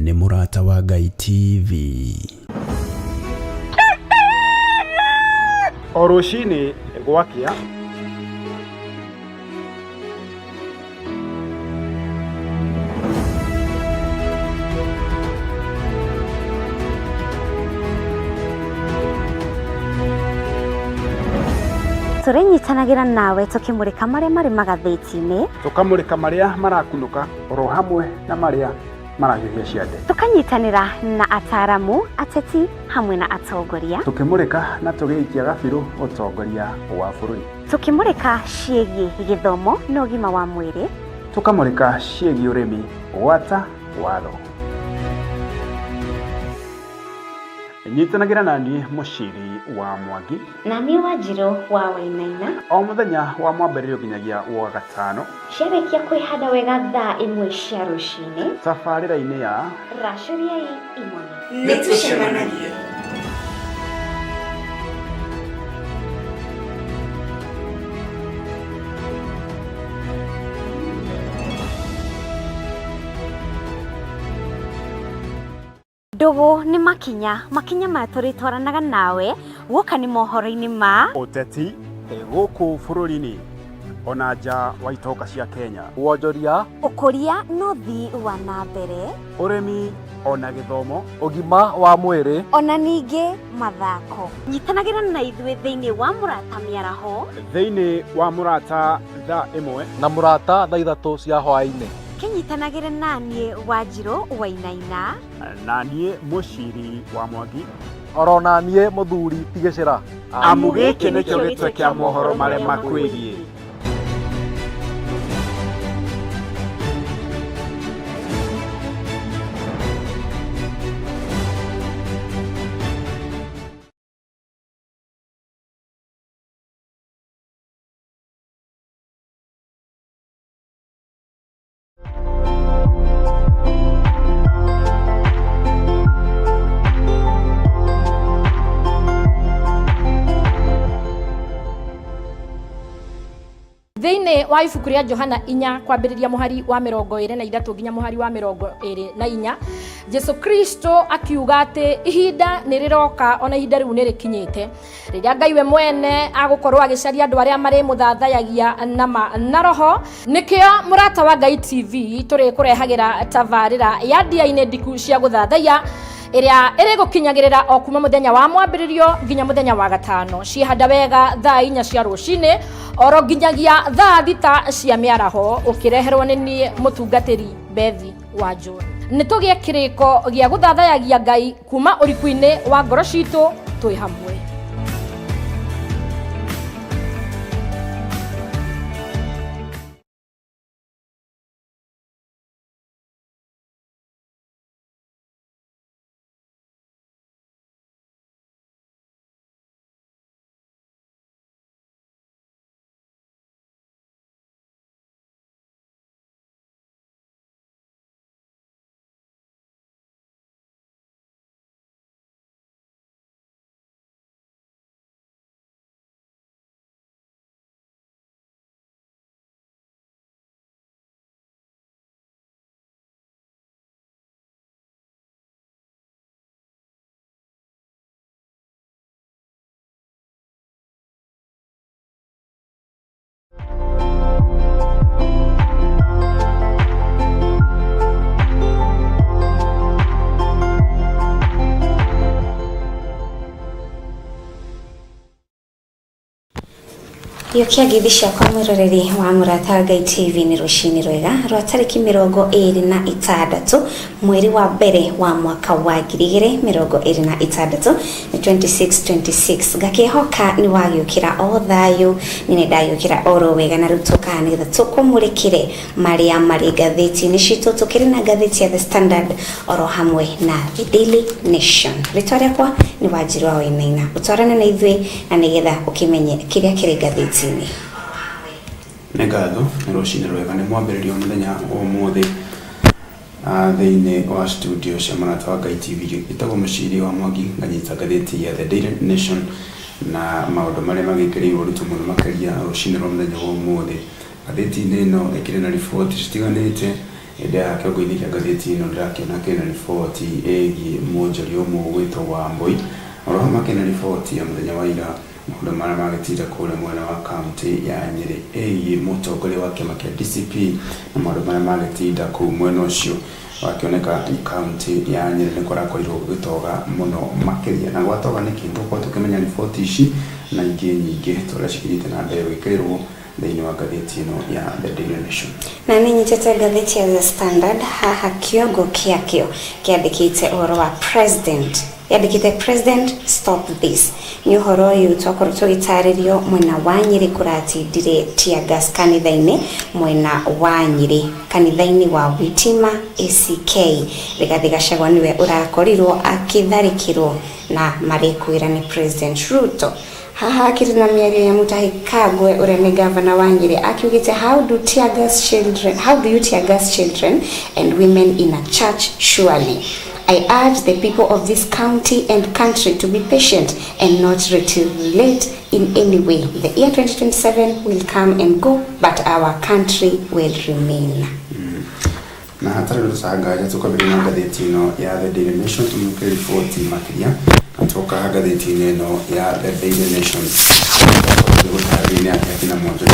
nĩ mũrata wa Ngai TV. O rũcinĩ gwakĩa turenyitanagira nawe tukimurika maria mari magathĩti-inĩ, tukamurika maria marakunũka oro hamwe na maria marahiũhia ciande, tukanyitanĩra na ataramu, ateti hamwe na atongoria, tukimurika na tugĩikia gabiru ũtongoria wa bũrũri, tukimurika ciĩgiĩ gĩthomo na ũgima wa mwĩrĩ, tukamurika ciĩgiĩ ũrĩmi, gwata watho. Nyitanagira nani Muciri wa Mwangi na niĩ Wanjirũ wa Wainaina, o mũthenya wa mwambĩrĩrio nginyagia wa gatano, ciarĩkia kwĩhanda wega thaa 1 cia rũcinĩ, tabarĩra-inĩ ya Racuriai Imone. Nĩtũcemanagia. Ndugu ni makinya maya tũrĩtwaranaga nawe gũka nĩ mohoro-inĩ ma ũteti gũkũ bũrũri-inĩ ona nja wa itoka cia Kenya, wonjoria, ũkũria na ũthii wa na mbere, ũrĩmi ona gĩthomo, ũgima wa mwĩrĩ, ona ningĩ mathako. Nyitanagĩra na ithuĩ thĩinĩ wa mũrata mĩaraho, thĩinĩ wa mũrata thaa 1 na mũrata thaa 3 cia hwaĩ-inĩ. Kenyitanagĩra na niĩ Wanjirũ Wainaina na niĩ Muciri wa Mwangi, oro na niĩ Mũthuri Tigĩcĩra. amu gĩkĩ nĩkĩo gĩtwe kĩa mohoro marĩa makwĩgiĩ. Thĩinĩ wa ibuku rĩa Johana 4 kwambĩrĩria mũhari wa 23 nginya mũhari wa 24, Jesu Kristo akiuga atĩ ihinda nĩrĩroka ona ihinda rĩu nĩrĩkinyĩte rĩrĩa Ngai we mwene agũkorwo agĩcaria andũ arĩa marĩ mũthathayagia na roho. Nĩkĩo mũrata wa Ngai TV tũrĩ kũrehagĩra tabarĩra ya ndia-inĩ ndiku cia gũthathaya ĩrĩa ĩrĩgũkinyagĩrĩra o kuma mũthenya wa mwambĩrĩrio nginya mũthenya wa gatano, ciĩhanda wega thaa 4 cia rũcinĩ oro nginyagia thaa 6 cia mĩaraho, ũkĩreherwo nĩ niĩ mũtungatĩri Bethi Wanjũ. Nĩtũgĩe kĩrĩko gĩa gũthathayagia Ngai kuma ũriku-inĩ wa ngoro citũ twĩ hamwe. Yokia githi ciakwa mwĩroreri wa mũrata wa Ngai TV nĩ rũcinĩ rwega rwa tarĩki 26 mweri wa mbere wa mwaka wa 2026 26 ngakĩhoka nĩ wagĩũkĩra o thayũ, nĩ ndagĩũkĩra oro wega na rĩu tũka nĩgetha tũkũmũrĩkĩre marĩa marĩ ngathĩti-inĩ citũ. Tũkĩrĩ na ngathĩti ya The Standard oro hamwe na The Daily Nation. Rĩtwa rĩakwa nĩ Wanjirũ wa Wainaina, ũtwarane na ithuĩ na nĩgetha ũkĩmenye kĩrĩa kĩrĩ ngathĩti-inĩ. Nĩ ngatho nĩ rũcinĩ rwega nĩ mwambĩrĩrio mũthenya ũmũthĩ thĩinĩ wa studio cia mũrata wa Ngai TV gĩtagwo Muciri wa Mwangi, nganyita ngathĩti ya The Daily Nation na maũndũ marĩa magĩkĩrĩirwo ũritũ mũno makĩria rũcinĩ rwa mũthenya wa ũmũthĩ. Ngathĩti-inĩ ĩno ĩkĩrĩ na riboti citiganĩte ida kyo gwithika gatheti no ndakiona kena ripoti egi monjori omo gwito wa Mboi oro makena ripoti ya muthenya wa ira mundo mara magitira kule mwena wa county ya Nyeri egi mutogole wa kema kia DCP na mundo mara magitira ku mwena ucio wakioneka county ya Nyeri nikora koiro gwitoga muno makiria na gwatoga ni kintu kwa tukimenya ripoti ici na ingi nyingi turashikirite na mbere wikirwo thĩinĩ wa ngathĩti ĩno ya The Daily Nation. Na nĩ nyitĩte ngathĩti ya The Standard haha kĩongo kĩakĩo kĩandĩkĩte ũhoro wa president yandĩkĩte president stop this nĩ ũhoro ũyũ twakorwo tũgĩtarĩrio mwena wa Nyeri kũratindire tear gas kanitha-inĩ mwena wa Nyeri kanitha-inĩ wa Witima ACK Rigathi Gachagua niwe ũrakorirwo akĩtharĩkĩrwo na marĩkwĩra nĩ President Ruto. Haha kirina miario ya Mutahi Kagwe urene governor wa Nyeri akiugite how do you tear gas children and women in a church surely. I urge the people of this county and country to be patient and not retaliate in any way. The year 2027 will come and go, but our country will remain. Na hatari rusagaja tukabiri na gatheti ino ya The Daily Nation tumukiri ripoti makiria atoka gatheti ino ya The Daily Nation gutari akina mwanzo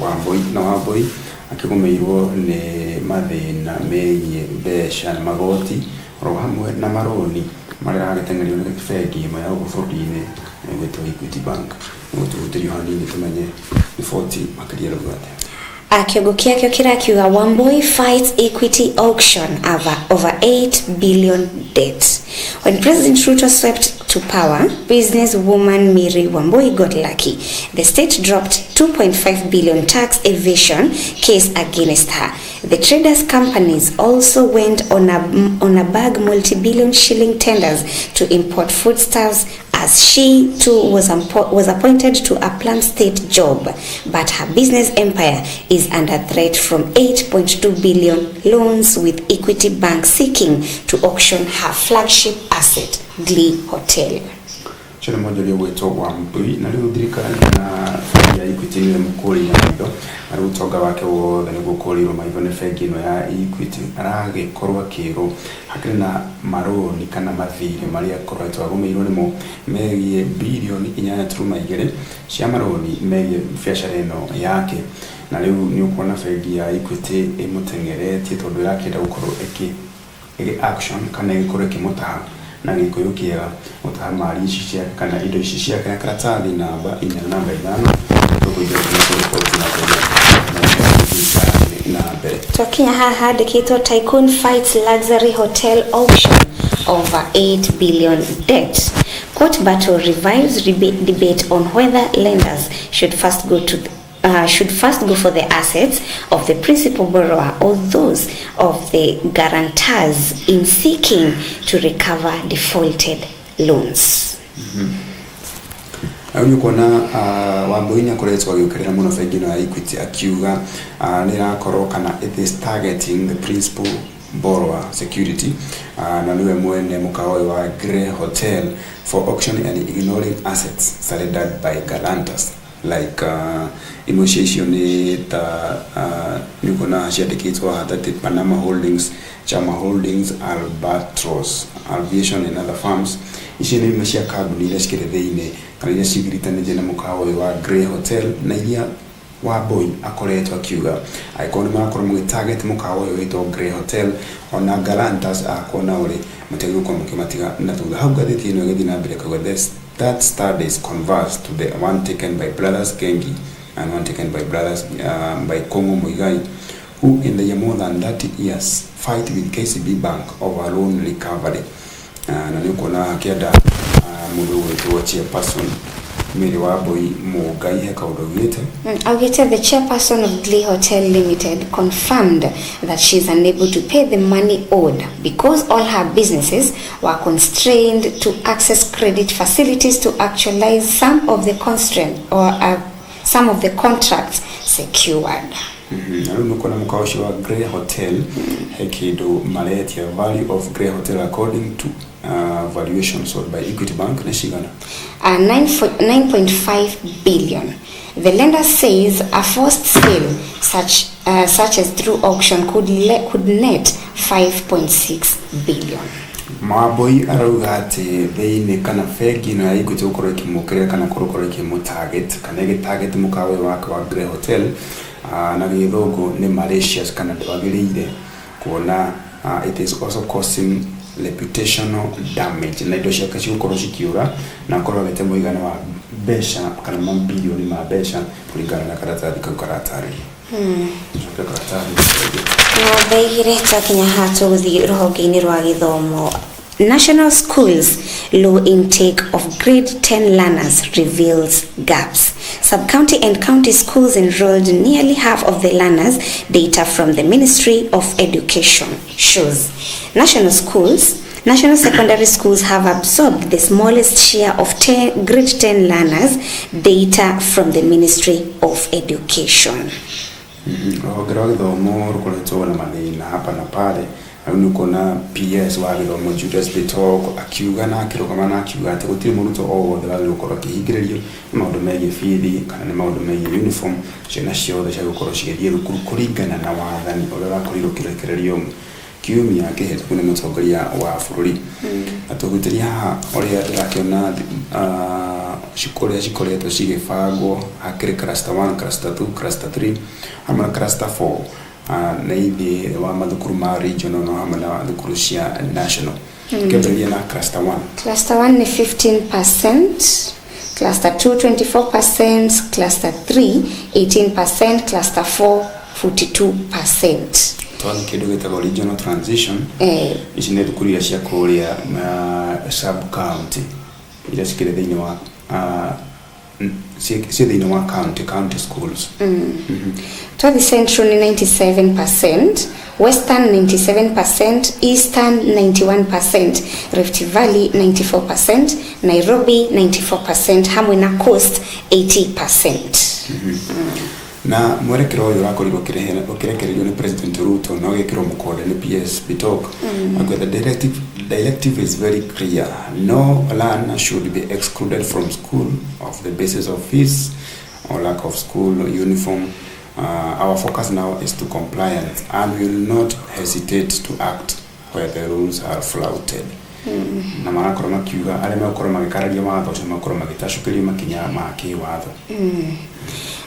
wa Mboi na wa Mboi akigumeirwo ni mathina menye besha na magoti ro hamwe na maroni marira agetengerio ni kifegi ma ya bufurine gwito Equity Bank gututirio hanini tumenye ripoti makiria rugate. Kĩongo kĩakĩo kĩrakiuga Wambui fights Equity auction over 8 billion debt. When President Ruto swept to power, businesswoman Mary Wambui got lucky. The state dropped 2.5 billion tax evasion case against her. The traders' companies also went on a bag multi-billion shilling tenders to import foodstuffs as she too was appointed to a planned state job, but her business empire is under threat from 8.2 billion loans with Equity Bank seeking to auction her flagship asset, Glee Hotel. Chana modeli wetu wa Mbui na leo dirikani na ya Equity ni mkoli ya mdo arutoga wake wo na gukoli ro maivone fegi no ya Equity arage korwa kiro hakina maroni kana mathire maria korwa to agumeiro nimo megie bilioni 4.2 cia maroni megie biashara ino yake na leo ni ukona fegi ya Equity imutengeretie tondu yake da ukoro eki action kana ikoro kimutaha na gikoyo kiega utamari ishishia kana indo ishishia kana karatathi namba ina namba 5 tukuja na mbere Tukinya haha ndikitwo Tycoon fights luxury hotel auction over 8 billion debt. Court battle revives debate on whether lenders should first go for the assets of the principal borrower or those of the guarantors in seeking to recover defaulted loans. Ayo kona Wambui ni akoretwa gukirira muno fegi no ya Equity akiuga nirakoro kana it is targeting the principal borrower security na niwe mwene mukao wa Grey Hotel for auction and ignoring assets surrendered by guarantors like initiation nikona shadikitwa that Panama Holdings, Chama Holdings, Albatros Aviation and other firms ishine imeshia kabuni ile shikeretheine kana ile shigirita jena mukao wa Grey Hotel na ilia Wambui akoretwa akiuga aikoni makoro mu target mukao wito Grey Hotel ona guarantors akona uri mutego kwa mukimatiga na tuga habugathiti ino githina mbere kwa that studies converse to the one taken by brothers Kengi and one taken by brothers by Kongo Muigai, who in the more than 30 years fight with KCB Bank over loan recovery. Na niko na kiada mudu wetu chairperson Mary Wambui Mugai heka udogete. Augete, the chairperson of Glee Hotel Limited, confirmed that she is unable to pay the money owed because all her businesses were constrained to access credit facilities to actualize some of the constraint or some of the contracts secured. Nuko na mkaoshi wa Grey Hotel hekido maletia value of Grey Hotel according to valuation sold by Equity Bank na shigana 9.5 billion. The lender says a forced sale such such as through auction could net 5.6 billion. Maboi arauga ati theini kana fegi na iguti ukorwo ikimukirira kana kurukoro ikimu target kana igi target mukawe wake wa Grey Hotel na githogo ni malicious kana ndwagirire kuona it is also causing reputational damage na indo ciake cigukorwo cikiura na korwo gete muigana wa besha kana mabilioni ma besha kuringana na karatathi kau karatarĩria na ndaigire takinya hatu guthi ruhonge-ini rwa githomo. National schools low intake of grade 10 learners reveals gaps. Sub-county and county schools enrolled nearly half of the learners, data from the Ministry of Education shows. National secondary schools have absorbed the smallest share of grade 10 learners, data from the Ministry of Education. Roho githomo rukoretwo na mathina hapa na pale. Nukona PS wa githomo Judas Bitok akiuga na akirugama na akiuga ati gutiri muruto o wothe wa gukorwo kihingiririo na maundu megie fithi kana ni maundu megie uniform ciana ciothe cia gukorwo cigithie thukuru kuringana na wathani uria wakorirwo kirekererio kiumia kihituku ni mutongoria wa bururi. Atugutiria haha uria ndirakiona cikoretwo cigibangwo hakiri cluster 1, cluster 2, cluster 3 hamwe na cluster 4 na ithi wa mathukuru ma regional no hamwe na thukuru cia national. Kebrelia na cluster 1. Cluster 1 ni 15%, cluster 2 24%, cluster 3 18%, cluster 4 42%. Twani kidu gitagwo regional transition. Ici nĩ thukuru iria cia kũrĩa sub county iria cikĩrĩ thĩinĩ wa thĩinĩ wa county schools. To the central 97%, western 97%, eastern 91%, Rift Valley 94%, Nairobi 94%, hamwe na coast 80%. Na mwerekero uyu urakorirwo ukirekererio ni President Ruto na ugekirwo mukode ni PS Bitok. The directive is very clear. No learner should be excluded from school of the basis of fees or lack of school uniform. Our focus now is to compliance and we will not hesitate to act where the rules are flouted. Na marakorwo makiuga arĩa makorwo magikararia watho ũcio makorwo magĩtacũkĩrio makinya ma kĩwatho.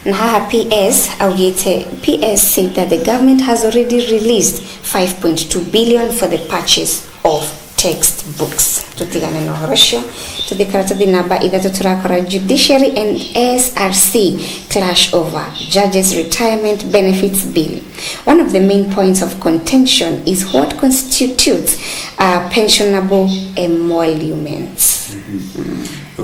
Na haha PS said that the government has already released 5.2 billion for the purchase of textbooks. Tutigane na horosho tuthikaratathi namba ithatu turakora judiciary and SRC clash over judges retirement benefits bill. One of the main points of contention is what constitutes pensionable emoluments.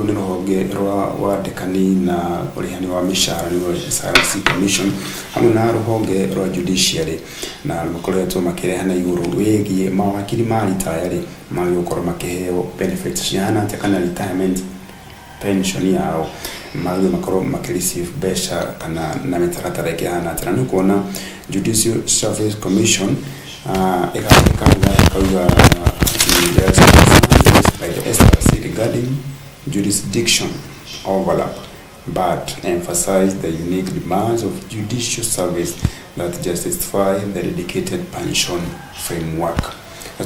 Ni ruhonge rwa dekani na urihani wa mishahara ni SRC commission hamwe na ruhonge rwa judiciary na rukoretwo makirehana iguru wegie mawakili ma retire magĩkorwo makiheo benefits ciana kana retirement pension yao makorwo makireceive besha kana na mitaratara ikihana atira ni kuona Judicial Service Commission kauga by the SRC regarding jurisdiction overlap, but emphasize the unique demands of judicial service that justify the dedicated pension framework. The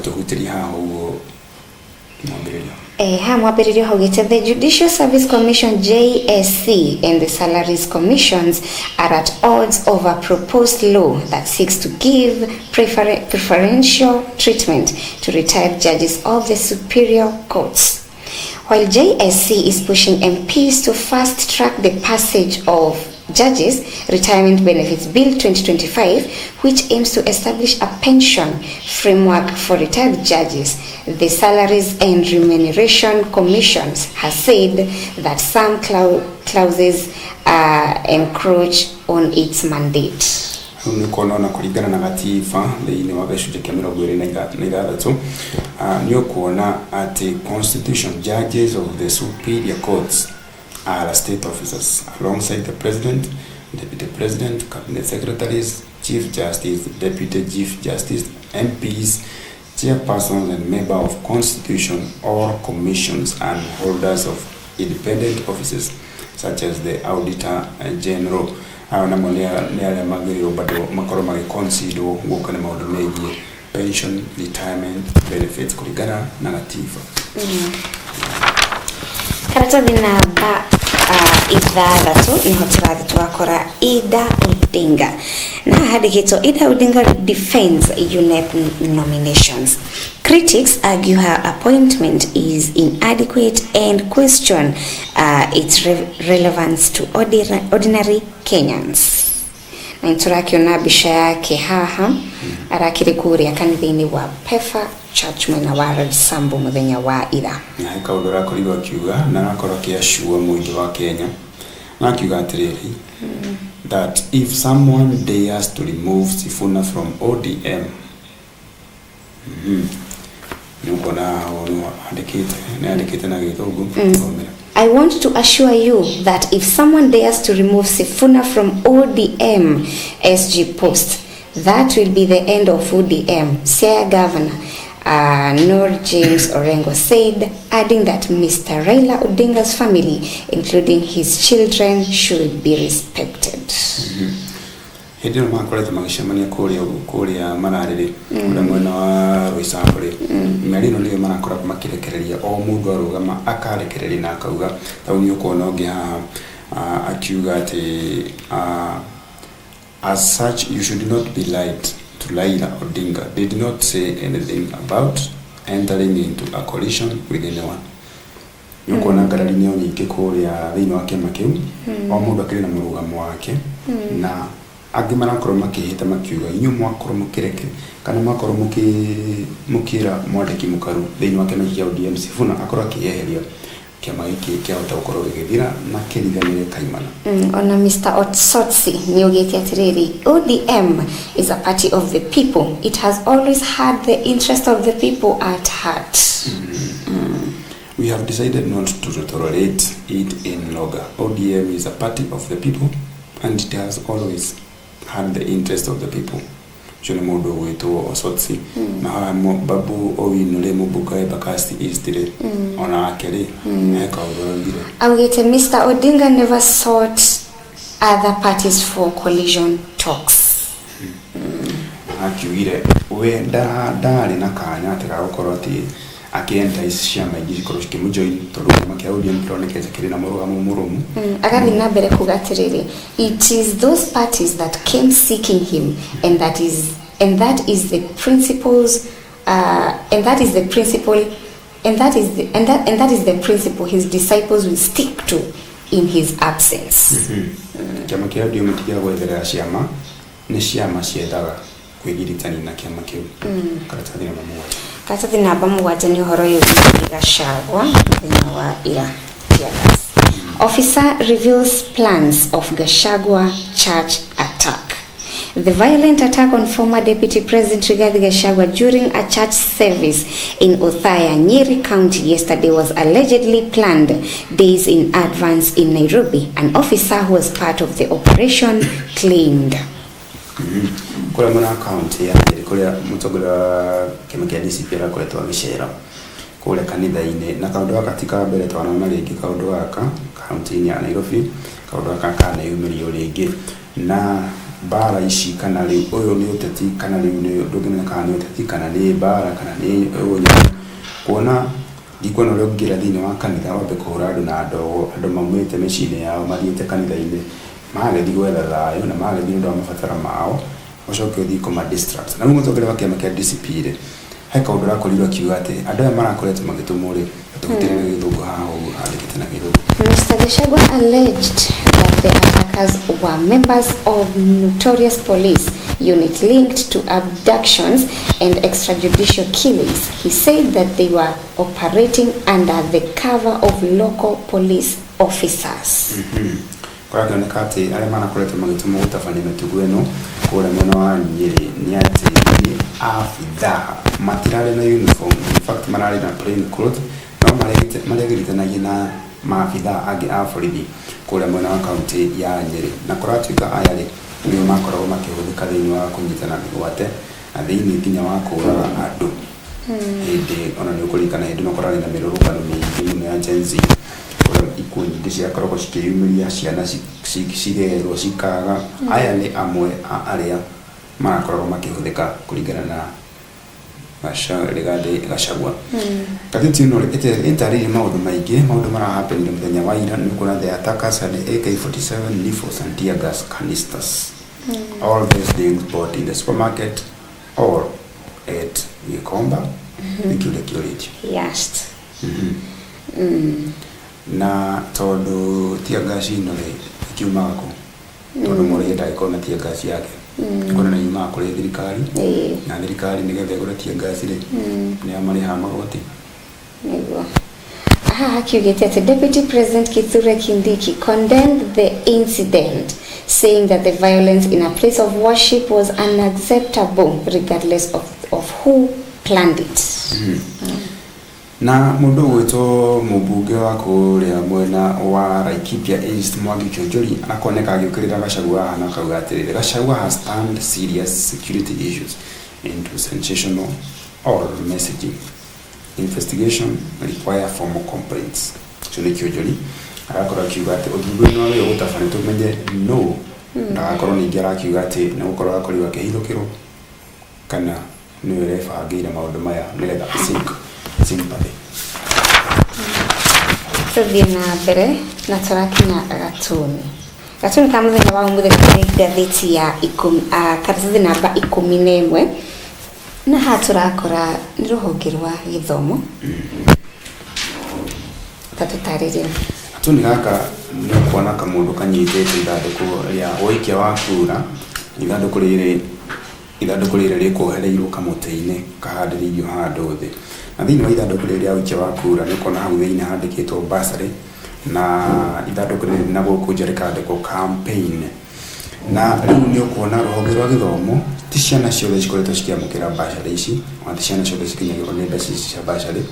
Judicial Service Commission JSC and the Salaries Commissions are at odds over proposed law that seeks to give preferential treatment to retired judges of the superior courts. While JSC is pushing MPs to fast-track the passage of Judges Retirement Benefits Bill 2025, which aims to establish a pension framework for retired judges, the Salaries and Remuneration Commissions has said that some clauses encroach on its mandate. Nikono na kuringana na gatiba thĩinĩ wa gĩcunjĩ kĩa 26 nĩ ukuona ati constitution judges of the superior courts are state officers alongside the president, deputy president, cabinet secretaries, chief justice, deputy chief justice, MPs, chairpersons and member of constitution or commissions and holders of independent offices such as the auditor general hao na mone ale magiri bado makoro magi consider guka na maundu megie pension, retirement benefits kulingana na katiba. Karatathi namba ithathatũ niho tũrathiĩ twakora Ida Odinga na handĩkĩtwo Ida Odinga defends UNEP nominations. Critics argue her appointment is inadequate and question its relevance to ordinary Kenyans. Na nitũrakiona mbica yake haha arakĩrĩ kũrĩa kanitha-inĩ wa Pefa Church mwena wa Roysambu muthenya wa ira. Na kaundu rakorirwo akiuga na nakora kiashua mwingi wa Kenya na akiuga atiriri that if someone dares to remove Sifuna from ODM I want to assure you that if someone dares to remove Sifuna from ODM SG post, that will be the end of ODM, Siaya Governor Noor James Orengo said, adding that Mr. Raila Odinga's family, including his children, should be respected. Hindi no makorete magicemania kuria marariri ura mwena wa Roysambu meri no ndio marakora makirekereria o mundu arugama akarekereria na akauga ta unyo kuona ungi akiuga ati as such you should not be lied to Raila Odinga. They did not say anything about entering into a coalition with anyone. Yuko na ngarari nyo nyingi kuria thini wa kiama kiu o mundu akiri na murugamo wake na agi marakorwo makihita makiuga inyu mwakorwo mukireke kana mwakorwo mukira mwandiki mukaru thini wa kiama kia ODM Sifuna akorwo akiyeheria kiama giki kiahota gukorwo gigithira na kiriganire kaimana. Ona Mr. Otsotsi niugite atiriri, ODM is a party of the people. It has always had the interest of the people at heart. We have decided not to tolerate it any longer. ODM is a party of the people and it has always had the interest of the people. Jone modo wetu Osotsi na babu owinule mubuka ebakasti istire ona akere eka urongire. Augite Mr. Odinga never sought other parties for coalition talks. Akiugire we ndari na kanya ataka gukorwo ati akienda isiama igikoro kimujoin toruma kia ODM turonekeze kiri na murugamo murumu. Agathi na mbere kugatiriri, it is those parties that came seeking him and that is the principles and that is the principle his disciples will stick to in his absence. Kiama kia ODM tigira gwethera ciama ni ciama ciethaga kwigiritani na kiama kiu karatathi na mamuwa. Karatathi namba mugwanja ni uhoro uyu Gachagua muthenya wa ira. Officer reveals plans of Gachagua church attack. The violent attack on former Deputy President Rigathi Gachagua during a church service in Othaya, Nyeri County yesterday was allegedly planned days in advance in Nairobi. An officer who was part of the operation claimed. Kula mwana county ya kule mutogora kimekia DCP la kule tuwa mishera kule kanitha-ini na kaundu katika mbere twana ringi kaundu gaka county ya Nairobi kaundu gaka kana yumirio ringi na bara ici kana riu uyu ni uteti kana riu ni ndugina kana ni uteti kana ni bara kana ni uyu kuona dikono ro ngira thini wa kanitha wa bekora andu na andu mamwite mecine yao mathiete kanitha-ini magethi gwetha thayo na magethi ndu mabatara mao ocoke thiko ma distracts na ngo tokere bakiama kia DCP ire heka undu rakorirwo kiuga ati andu aya marakoretwo magitumuri tugutirire githungu haho handikite na githungu. Mr. Gachagua alleged that the attackers were members of notorious police unit linked to abductions and extrajudicial killings. He said that they were operating under the cover of local police officers. Kwa kioneka ati ale marakoretwo magitumu utafani metugweno kule mwena wa Nyeri ni ati ni afidha matirale na uniform, in fact marale na plain clothes na malegitanagia na maafidha agi aforithi kule mwena wa county ya Nyeri na kuratuika ayale ni makoragwo makihũthĩka thĩinĩ wa kũnyitana mĩgwate na thĩinĩ nginya wa kũũraga andũ hĩndĩ ona nĩ ũkũririkana hĩndĩ no kũrarĩ na mĩrũrũngano mĩingĩ mũno ya Gen Z ikuũ nyingĩ ciakoragwo cikĩyumĩria ciana cirerwo cikaga aya nĩ amwe a arĩa marakoragwo makĩhũthĩka kũringana na Rigathi Gachagua. Gatheti ĩno ĩtarĩirie maũndũ maingĩ, maũndũ marahapenire mũthenya wa ira. Nĩ kuona the attackers had AK-47, rifles and tear gas canisters. All these things bought in the supermarket or at Gikomba Security. Yes. Na tondu tear gas ĩno ikiumaga kũ, tondu mũrĩa ndagĩkorwo na tear gas yake kuna na nyuma kũrĩ thirikari na thirikari nĩgetha ĩgũre tear gas rĩ nĩ amarĩha magoti. Nĩguo akiugĩte atĩ Deputy President Kithure Kindiki condemned the incident, saying that the violence in a place of worship was unacceptable regardless of who planned it. Na mundu gwitwo mubunge wa kuria mwena wa Racuriai East Mwangi Kĩonjũri akoneka agĩũkĩrĩra Gachagua na akauga atĩrĩrĩ, Gachagua has turned serious security issues into sensational or messaging. Investigation require formal complaints. So nĩ Kĩonjũri arakorwo akiuga atĩ ũthuthuria no wĩ ũtabane tũmenye no ndagakorwo ningĩ arakiuga atĩ nĩ gũkorwo akorirwo akĩhithũkĩrwo kana nĩ ũrebangĩire maũndũ maya nĩgetha sympathy. Tuthiĩ na mbere na tũrakinya gatuni ka mũthenya wa ũmũthĩ kũrĩ ngathĩti ya karatathi namba 11 na haha tũrakora nĩ rũhonge rwa gĩthomo tatũtarĩrie. Gatuni gaka nĩ kuona kamũndũ kanyitĩte ithandũkũ rĩa ũikia wa kura, ithandũkũ rĩrĩ rĩkuohereirwo kamũtĩ-inĩ kahandĩrĩirio handũ thĩ. Na thĩinĩ wa ithandũkũ rĩrĩ rĩa ũikia wa kura nĩ kuona hau thĩinĩ handĩkĩtwo bursary na ithandũkũ rĩrĩ na gũkũ nja rĩkandĩkwo campaign. Na rĩu nĩ ũkuona rũhonge rwa gĩthomo ti ciana ciothe cikoretwo cikĩamũkĩra bursary ici, ona ti ciana ciothe cikinyagĩrwo nĩ mbeca ici cia bursary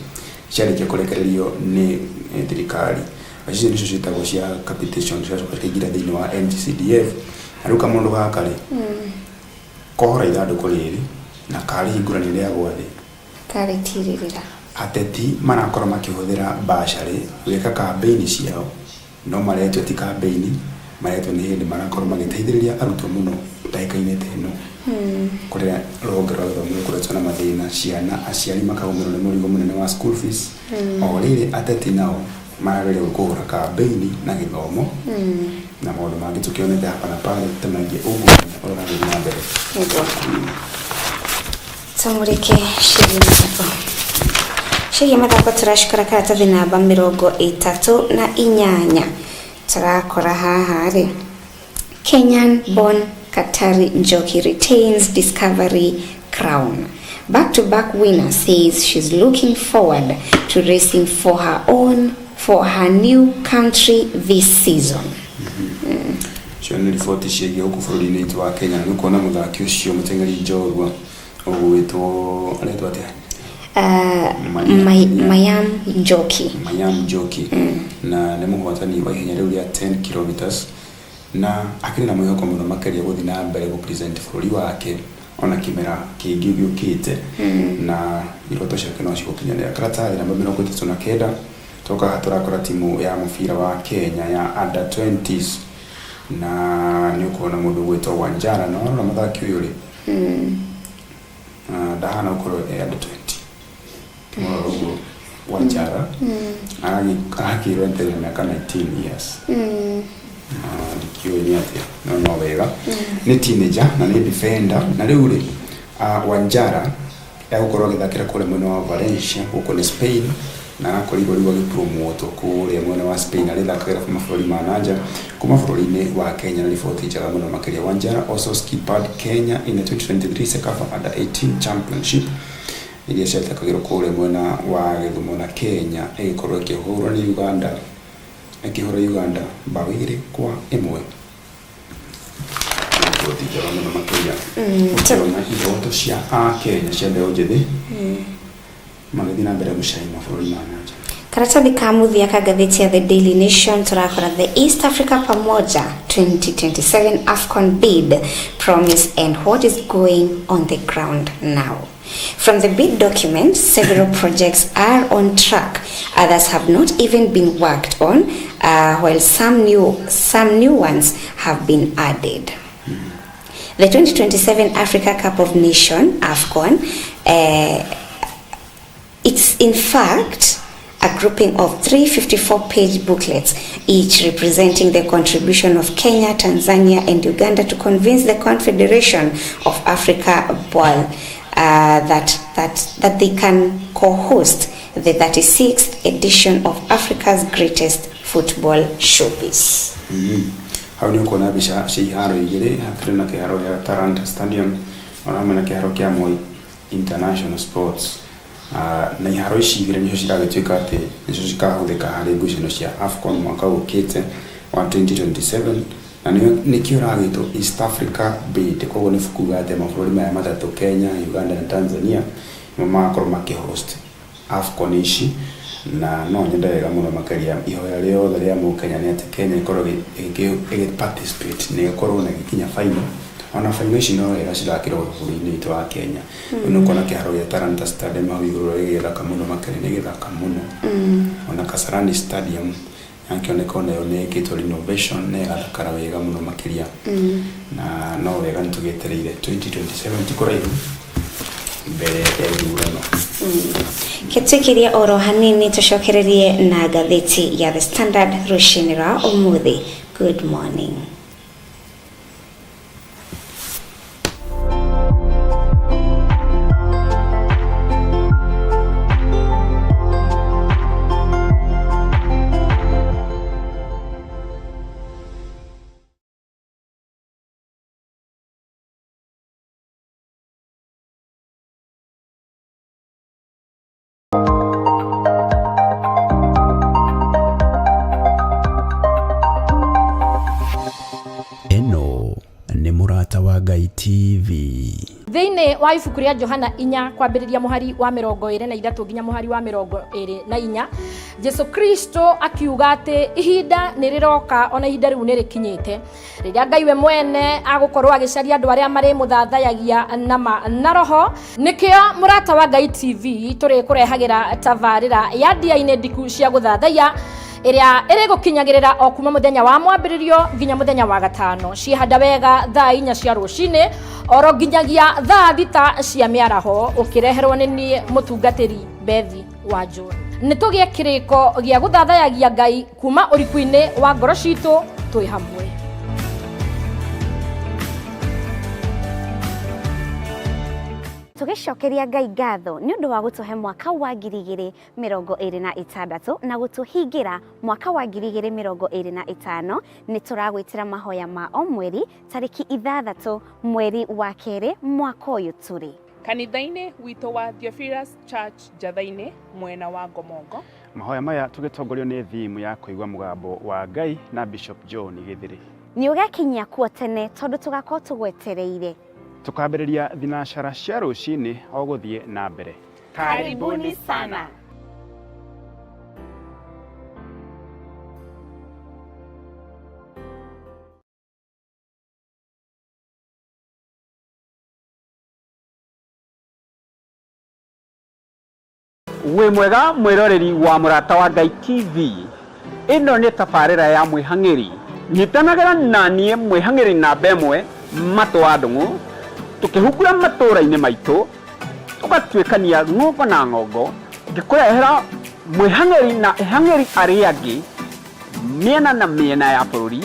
ciarĩkia kũrekererio nĩ thirikari. Ici nĩcio ciĩtagwo cia capitation, ciacoka cikaingĩra thĩinĩ wa NGCDF. Na rĩu kamũndũ gaka rĩ kohora ithandũkũ rĩrĩ na karĩhingũranio rĩa gwathĩ karĩtirĩrĩra ateti marakorwo makĩhũthĩra bursary gwĩka campaign ciao, no maretwo ti campaign, maretwo nĩ hĩndĩ marakorwo magĩteithĩrĩria arutwo mũno ndagĩka-inĩ ta ĩno kũrĩa rũhonge rwa gĩthomo rũkoretwo na mathĩna, ciana aciari makagũmĩrwo nĩ mũrigo mũnene wa school fees. O rĩrĩ ateti nao marageria kũhũra campaign na gĩthomo na maũndũ mangĩ tũkĩonete hapa na pale ta maingĩ ũguo ũrathiĩ na mbere. Tumurike Shigi mathako turashikora karatathi namba 38 turakora haha rĩ Kenyan born Katari Njoki retains Discovery crown. Back-to-back winner says she's looking forward to racing for her new country this season. Nĩ riboti ciĩgiĩ gũkũ bũrũri-inĩ wa Kenya. Nĩ kuona mũthaki ũcio mũteng'eri njorua ũgwĩtwo aretwo atĩa Mayam Njoki na nĩ mũhotani wa ihenya rĩu rĩa 10 kilometers na akĩrĩ na mwĩhoko mũno makĩria gũthiĩ na mbere gũpresent bũrũri wake ona kĩmera kĩngĩ gĩũkĩte na iroto ciake no cigũkinyanĩra. Karatathi namba 39 toka tũrakora timu ya mũbira wa Kenya ya under 20s na nĩ ũkuona mũndũ gwĩtwo Wanjara na ona mũthaki ũyũ rĩ ndahana ũkorwo under 20 timũrũguo Wanjara arakĩrwo ntere mĩaka 19 years ndikiũĩ nĩ atĩa no wega nĩ teenager na nĩ defender na rĩu rĩ Wanjara egũkorwo agĩthakĩra kũrĩa mwena wa Valencia gũkũ nĩ Spain na arakorirwo rĩu agĩpromotwo kũrĩa mwena wa Spain arĩthakagĩra mabũrũri ma nanja kuma bũrũri-inĩ wa Kenya na riboti njega mũno makĩria. Wanjara also skippered Kenya in the 2023 Sekafa Under 18 Championship iria ciathakagĩrwo kũrĩa mwena wa Gĩthumo na Kenya ĩgĩkorwo ĩkĩhũrwo nĩ Uganda bao 2-1. Riboti njega mũno makĩria ũkiona ihoto cia Kenya cia mbeũ njĩthĩ magĩthiĩ na mbere gũcaina mabũrũri ma nanja. Karatathi ka mũthia ka ngathĩti ya The Daily Nation turakora the East Africa Pamoja 2027 AFCON bid promise and what is going on the ground now. From the bid document, several projects are on track. Others have not even been worked on, while some new ones have been added. The 2027 Africa Cup of Nations, AFCON, it's in fact a grouping of 354-page booklets, each representing the contribution of Kenya, Tanzania, and Uganda to convince the Confederation of Africa Ball that they can co-host the 36th edition of Africa's greatest football showpiece. How do you call Abisha? She had a year after the Taranta Stadium or Amanaka Moi International Sports. Na iharo ici igire nicio ciragituika ati nicio cikahũthĩka harĩ ngucanio cia AFCON mwaka ũkĩte wa 2027 na nĩkĩo ragĩtwo East Africa bid. Koguo nĩ kuga atĩ mabũrũri maya matatũ Kenya, Uganda na Tanzania magakorwo makĩhost AFCON ici, na no nyende wega mũno makĩria ihoya rĩothe rĩa mũkenya nĩ atĩ Kenya ĩkorwo ĩgĩparticipate na ĩkorwo na gĩkinya final. Ona final ici no wega cirakĩrwo bũrũri-inĩ witũ wa Kenya. No kona kĩharo gĩa Taranta Stadium hau igũrũ gĩgĩthaka mũno makĩria nĩ gĩthaka mũno. Ona Kasarani Stadium yakĩoneka nayo nĩ ĩkĩtwo renovation na ĩgathakara wega mũno makĩria. Na no wega nĩtũgĩetereire 2027 tikoraihu mbere ya ithurano. Ketukiria oro hanini tucokererie na gatheti ya The Standard rũcinĩ rwa ũmũthĩ. Good morning. Eno nĩ mũrata wa Ngai TV. Thĩinĩ wa ibuku rĩa Johana 4 kwambĩrĩria mũhari wa 23 nginya mũhari wa 24, Jesu Kristo akiuga atĩ ihinda nĩ rĩroka ona ihinda rĩu nĩ rĩkinyĩte rĩrĩa Ngai we mwene agũkorwo agĩcaria andũ arĩa marĩ mũthathayagia na roho. Nĩkĩo mũrata wa Ngai TV tũrĩ kũrehagĩra tabarĩra ya ndia-inĩ ndiku cia gũthathaya ĩrĩa ĩrĩgũkinyagĩrĩra o kuma mũthenya wa mwambĩrĩrio nginya mũthenya wa gatano ciehanda wega thaa 4 cia rũcinĩ oro nginyagia thaa 6 cia mĩaraho, ũkĩreherwo nĩ niĩ mũtungatĩri Bethi wa John. Nĩtũgĩe kĩrĩko gĩa gũthathayagia Ngai kuma ũriku-inĩ wa ngoro citũ twĩ hamwe. Tugicokeria Ngai ngatho nĩ ũndũ wa gũtũhe mwaka wa 2026 na gũtũhingira mwaka wa 2025. Nĩ tũragwĩtĩra mahoya ma o mweri tarĩki 6 mweri wa kerĩ mwaka ũyũ tũrĩ kanitha-inĩ witũ wa Theophilus Church Njatha-inĩ mwena wa Ngomongo. Mahoya maya tũgĩtongorio nĩ thimu ya kũigua mũgambo wa Ngai na Bishop John Gĩthĩrĩ. Nĩ ũgakinyia kuo tene tondũ tũgakorwo tũgwetereire. Tukambĩrĩria thinacara cia rũcinĩ o gũthiĩ na mbere. Karibuni sana. Wĩ mwega mwĩroreri wa mũrata wa Ngai TV. Ĩno nĩ tabarĩra ya mwĩhang'ĩri. Nyitanagĩra na niĩ mwĩhang'ĩri namba ĩmwe Matũ wa Ndung'u, tukĩhungura matũũra-inĩ maitũ, tũgatuĩkania ng'ongo na ng'ongo, ngĩkũrehera mwĩhang'ĩri na ehang'ĩri arĩa angĩ mĩena na mĩena ya bũrũri,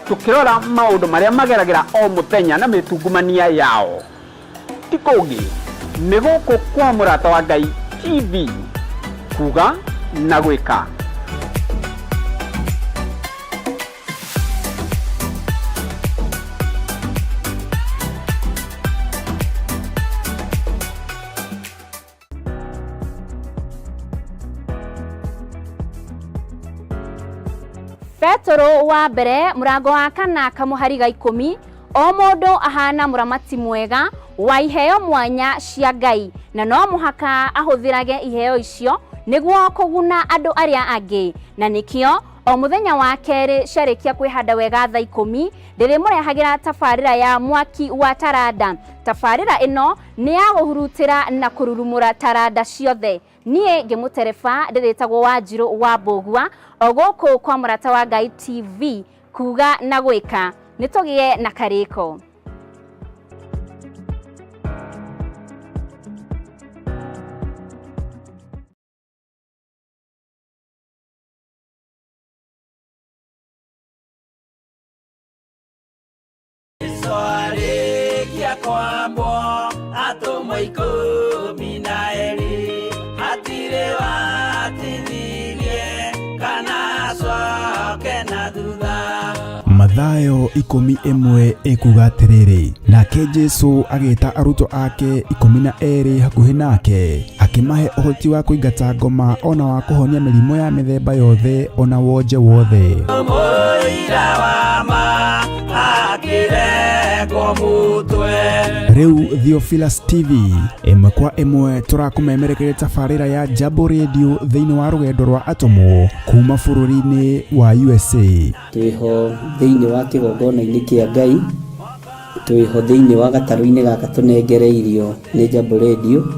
tukĩrora maũndũ marĩa mageragĩra o mũthenya na mĩtungumania yao. Ti kũngĩ nĩ gũkũ kwa mũrata wa Ngai TV, kuga na gwĩka. Petro wa mbere mũrango wa kana kamuhari ga 10, o mũndũ ahana mũramati mwega wa iheo mwanya cia Ngai na no mũhaka ahũthĩrage iheo icio nĩguo kũguna andũ arĩa angĩ, na nĩkĩo O muthenya wa keri ciarikia kwihanda wega thaa 10 ndirimurehagira tabarira ya mwaki wa taranda. Tabarira ino ni ya guhurutira na kururumura taranda ciothe. Nie ngimutereba ndiritagwo Wanjiru wa Mbugua oguku kwa Murata wa Ngai TV kuga na gwika nitugie na kariko. Mathayo 11 ekuga atiriri, nake Jesu agita aruto ake 12 hakuhi nake akimahe uhoti wa kuingata ngoma ona wa kuhonia mirimo ya mithemba yothe ona wonje wothe. Riu Theophilus TV imwe kwa imwe turakumemerekere tabarira ya Jambo Radio thiini wa rugendo rwa atomo kuma bururi-ini wa USA. Twiho thiini wa kigongona-ini kia Ngai, twiho thiini wa gataru-ini gaka tunengereirio ni Jambo Radio.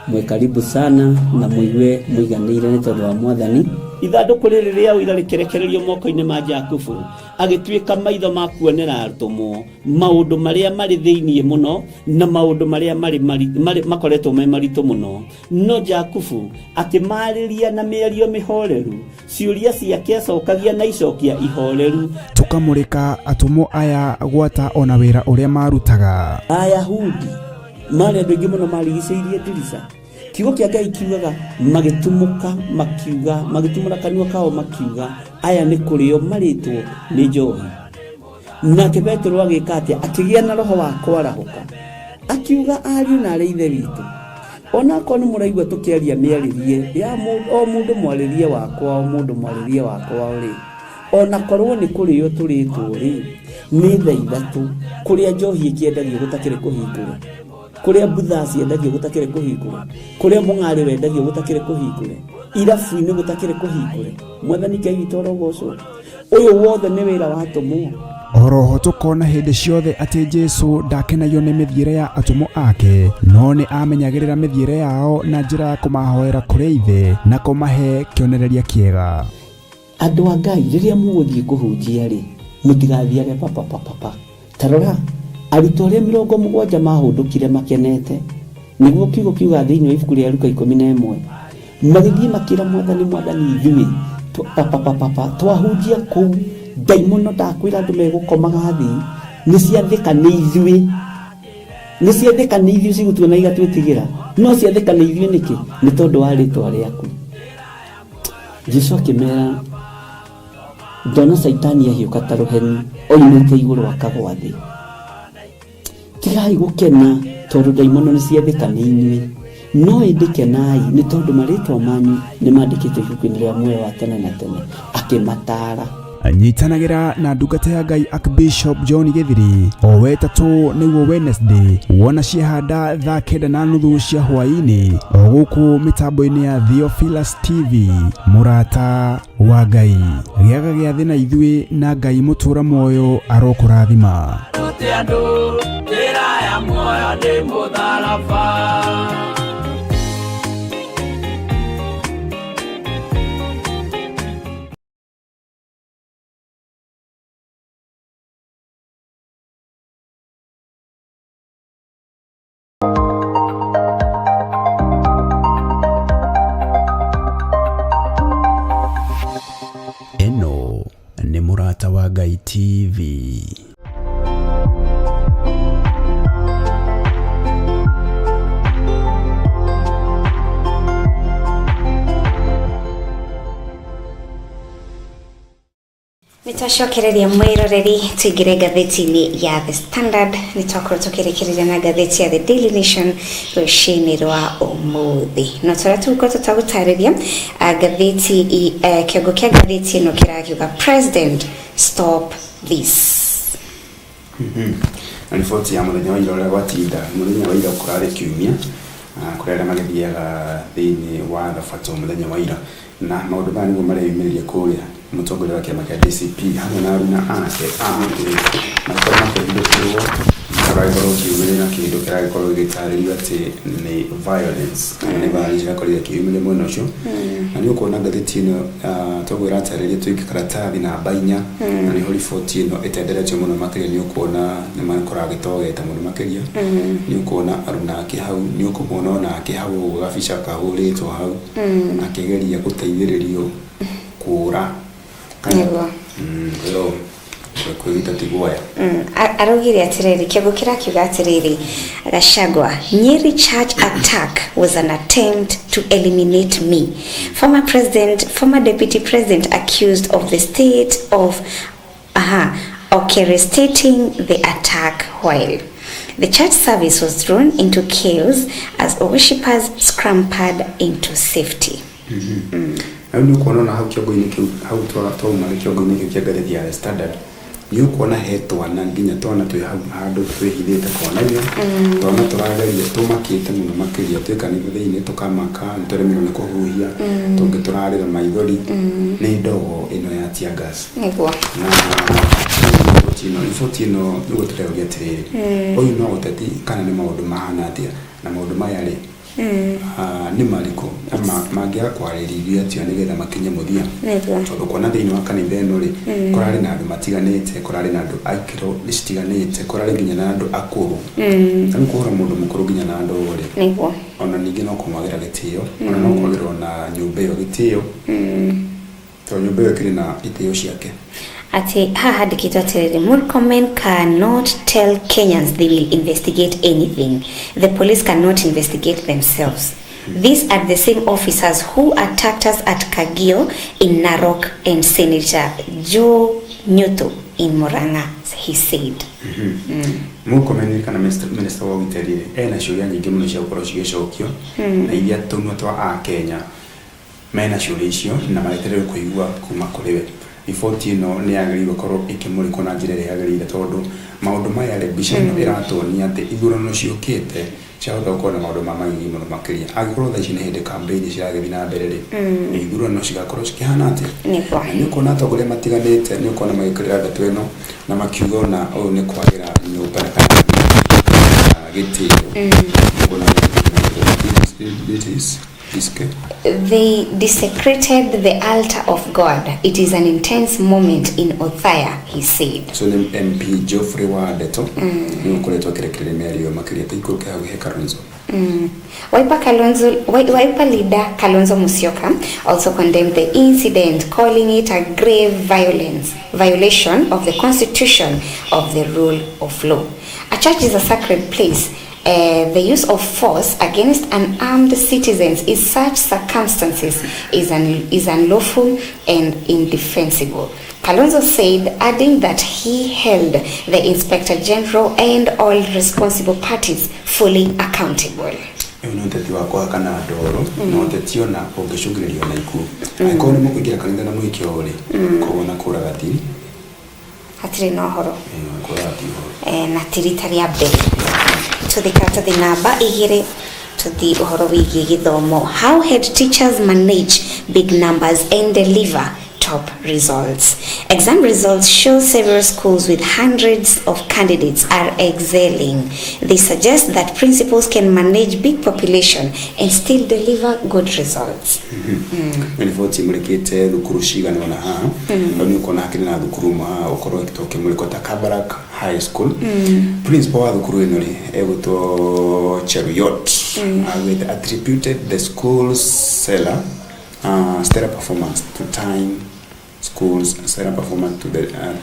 Mwe karibu sana na muigue muiganire ni tondu wa Mwathani. Ithanduku riri ria uira rikerekererio moko-ini ma Jakubu agituika maitho ma kuonera arutumo maundu maria mari thiini muno na maundu maria mari makoretwo me maritu muno. No Jakubu akimariria na mĩario mĩhoreru, ciuria ciake acokagia na icokia ihoreru. Tukamurika atumo aya gwata ona wira uria marutaga. Ayahudi mari andu aingi muno marigicĩirie ndirica. Kiugo kia Ngai kiugaga magitumuka makiuga magitumura kanua kao makiuga aya ni kurio maritwo ni njohi. Nake Petro agika atia akigia na roho wa kwarahuka akiuga ariu na ithe witu ona ko ni muraigwa tukiaria miaririe ya o mundu mwaririe wakwa o mundu mwaririe wakwa uri ona korwo ni kurio turitwo ri ni thaa ithatu kuria njohi ikiendagio gutakire kuhingura, kuria butha ciendagio gutakire kuhingura, kuria mung'ari wendagio gutakire kuhingura, irabu-ini gutakire kuhingura. Mwathani Ngai witũ arogocwo. Uyu wothe ni wira wa atomo. Oroho tukona hindi ciothe ati Jesu ndakenagio ni mithiire ya atomo ake, no ni amenyagirira mithiire yao na njira ya kumahoera kuri ithe na kumahe kionereria kiega. Andu a Ngai riria muguthie kuhunjia ri mutigathiage papa. Tarora arutwo aria 70 mahundukire makenete niguo kiugo kiuga thiini wa ibuku ria Luka 11 magithie makira Mwathani ithuĩ twahunjia kuu ndaimono ndakwira andu megukomaga thi ni ciathika ni ithuĩ cigutuona igatwĩtigĩra no ciathika ni ithuĩ niki ni tondu wa ritwa riaku. Jesu akimera ndona Saitani ahiuka ta ruheni oimĩte igũrũ akagwa thĩ. Tigai gukena tondu ndaimono ni ciathika ni inyuĩ, no indikenai ni tondu maritwa manyu ni mandikitwo ibuku-ini ria muoyo wa tene na tene. Akimatara anyitanagira na ndungata ya Ngai Archbishop John Githiri o wetatu niguo Wednesday wona ciehanda thaa 9:30 cia hwaini o guku mitambo-ini ya Theophilus TV. Murata wa Ngai giaga gia thina ithuĩ na Ngai mutura moyo arokurathima. Eno ni Murata wa Ngai TV. Nitashokereria mwiroreri tuigire ngathĩti-inĩ ya The Standard nitwakorwo tukirekereria na ngathĩti ya The Daily Nation rũcinĩ rwa ũmũthĩ. No tũrĩa tũgũkorwo tũtagũtarĩria ngathĩti kĩongo kĩa ngathĩti ĩno kĩrakiuga President stop this. Na riboti ya mũthenya wa ira ũrĩa gwatinda mũthenya wa ira kũrarĩ kiumia kurera magithiaga thiini wa thabato muthenya wa ira na maundu maya niguo mareyumiriria kuria mutongoria wa kiama kia DCP hamwe na aruna ake na kwa makithindukirwo karaigoro kiumire na kindu kiragikorwo gitarĩrio atĩ nĩ violence nĩ violence irakorire kiumire mwena ũcio na nĩ ũkuona ngathĩti ĩno toguo ĩratarĩria twĩke karatathi namba 4 na nĩho riboti ĩno ĩtenderetio mũno makĩria nĩ ũkuona nĩ makoraga gĩtogeta mũno makĩria nĩ ũkuona aruna ake hau nĩ ũkũmwona ona ake hau gabica kahũrĩtwo hau akĩgeria gũteithĩrĩrio kũra nĩguo kwĩgita tiguoya arugire atiriri kiugo kirakiuga atiriri Gachagua Nyeri church attack was an attempt to eliminate me. Former deputy president accused of the state of orchestrating the attack while the church service was thrown into chaos as worshippers scrambled into safety. Ndio kuona hau kiongo-ini kiu hau twauma kiongo-ini kiu kia ngathĩti ya Standard ni ukuona hetwana nginya twana twi handu twihithite kona-ini twana turageria tumakite muno makĩria twika ni thĩinĩ tukamaka nĩtũremirwo nĩ kũhuhia tũngĩ tũrarĩra maithori nĩ ndogo ĩno ya tear gas nĩguo na riboti ĩno nĩguo tũreugia atĩrĩrĩ ũyũ no ũteti kana nĩ maũndũ mahana atĩa na maũndũ maya rĩ ni mariko mangia kwarĩrĩrio atio nĩgetha makinye mũthia tondũ kuona thĩinĩ wa kanitha ĩno rĩ kũrarĩ na andũ matiganĩte kũrarĩ na andũ aikĩro citiganĩte kũrarĩ nginya na andũ akũrũ nĩ kũhũra mũndũ mũkũrũ nginya na andũ rĩ ona ningĩ no kũmwagĩra gĩtĩo ona no kwagĩrwo na nyũmba ĩyo gĩtĩo tondũ nyũmba ĩyo ĩkĩrĩ na itĩo ciake ati handikitwo atiriri Murkomen cannot tell Kenyans they will investigate anything. The police cannot investigate themselves. These are the same officers who attacked us at Kagio in Narok and Senator Joe Nyuto in Murang'a, he said. Murkomen kana minister wa gĩtĩri ena ciũria nyingĩ mũno cia gũkorwo cigĩcokio na iria tũnua twa a Kenya mena ciũria icio na maretereire kũigua kuma kũrĩ we. Riboti ĩno nĩ yagĩrĩirwo gũkorwo ĩkĩmũrĩkwo na njĩra ĩrĩa yagĩrĩire tondũ maũndũ maya rĩ mbica ĩno ĩratuonia atĩ ithurano ciũkĩte ciahota gũkorwo na maũndũ ma magigi mũno makĩria angĩkorwo thaa ici nĩ hĩndĩ campaign cirathiĩ na mbere rĩ ithurano cigakorwo cikĩhana atĩa na nĩ ũkuona atongoria matiganĩte nĩ ũkuona magĩkĩrĩra ndeto ĩno na makiuga ona ũyũ nĩ kwagĩra nyũmba kana gĩtĩo They desecrated the altar of God. It is an intense moment in Othaya, he said. So the MP Geoffrey Wadeto nukuletwa kirekerere mĩario makĩria taikũrũke hau he Kalonzo. Wiper leader Kalonzo Musyoka also condemned the incident, calling it a grave violation of the constitution of the rule of law. A church is a sacred place. The use of force against unarmed citizens in such circumstances is unlawful and indefensible. Kalonzo said, adding that he held the Inspector General and all responsible parties fully accountable. Unoteti wakwa kana ndoro unoteti ona ũngĩcũngĩrĩrio na ikuũ angĩkorwo nĩ mũkũingĩra kanitha na mwĩkio ũrĩ kũgona kũraga ti hatirĩ na ũhoro na tirita rĩa mbere tũthikata thĩ namba 2 tũthi ũhoro wĩgiĩ gĩthomo. How head teachers manage big numbers and deliver top results. Exam results show several schools with hundreds of candidates are excelling. They suggest that principals can manage big population and still deliver good results. Riboti mũrĩkĩte thukuru cigana ona haha nĩ ũkuona hakĩrĩ na thukuru ũkorwo ũkĩmũrĩkwo ta Kabarak High School. Principal wa thukuru ĩno rĩ egũtwo Cheruiyot with attributed the school's stellar performance to time schools stellar performance to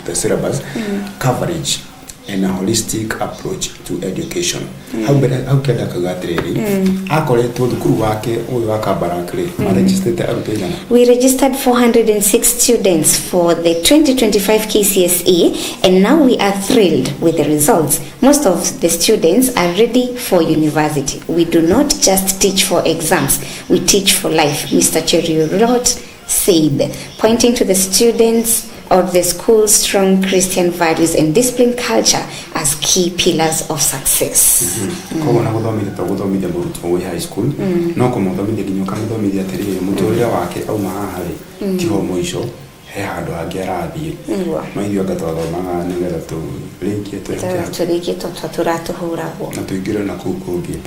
the syllabus coverage and a holistic approach to education. How kenda kagatiriri akoretwo thukuru wake uyu wa Kabarak registered aruto igana. We registered 406 students for the 2025 KCSE and now we are thrilled with the results. Most of the students are ready for university. We do not just teach for exams, we teach for life, Mr. Cheruiyot said, pointing to the students of the school's strong Christian values and discipline culture as key pillars of success. Kogo na guthomithia murutwo wi high school no kumuthomithia nginya kumuthomithia atiri muturire wake au mahari tiho muico he handu hangi arathie maithio ngatwathomaga nigetha turikie turatuhuragwo na tuingire na kuu kungi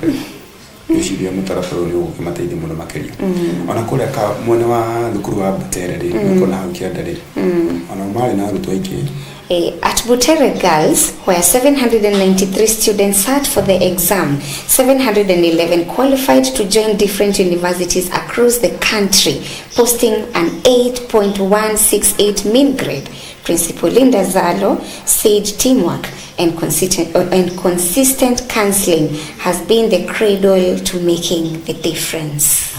Ushibia mutaratara uri ukimateithia muno makeria ona kuria ka mwene wa thukuru wa Butere ri niko na haukia ndari ona mali na arutwo aiki. At Butere Girls, where 793 students sat for the exam, 711 qualified to join different universities across the country, posting an 8.168 mean grade. Principal Linda Zalo said teamwork and consistent counseling has been the cradle to making the difference.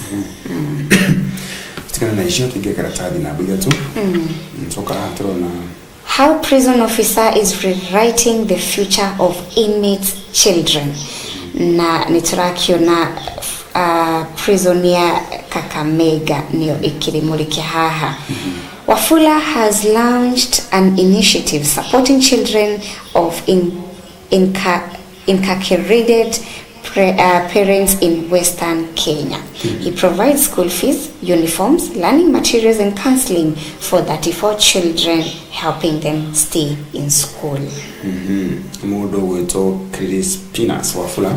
How prison officer is rewriting the future of inmates' children. Na niturakio na prisoner Kakamega niyo ikirimuliki haha. Wafula has launched an initiative supporting children of incarcerated parents in Western Kenya. He provides school fees, uniforms, learning materials and counseling for 34 children, helping them stay in school. Mudo weto Crispinas Wafula.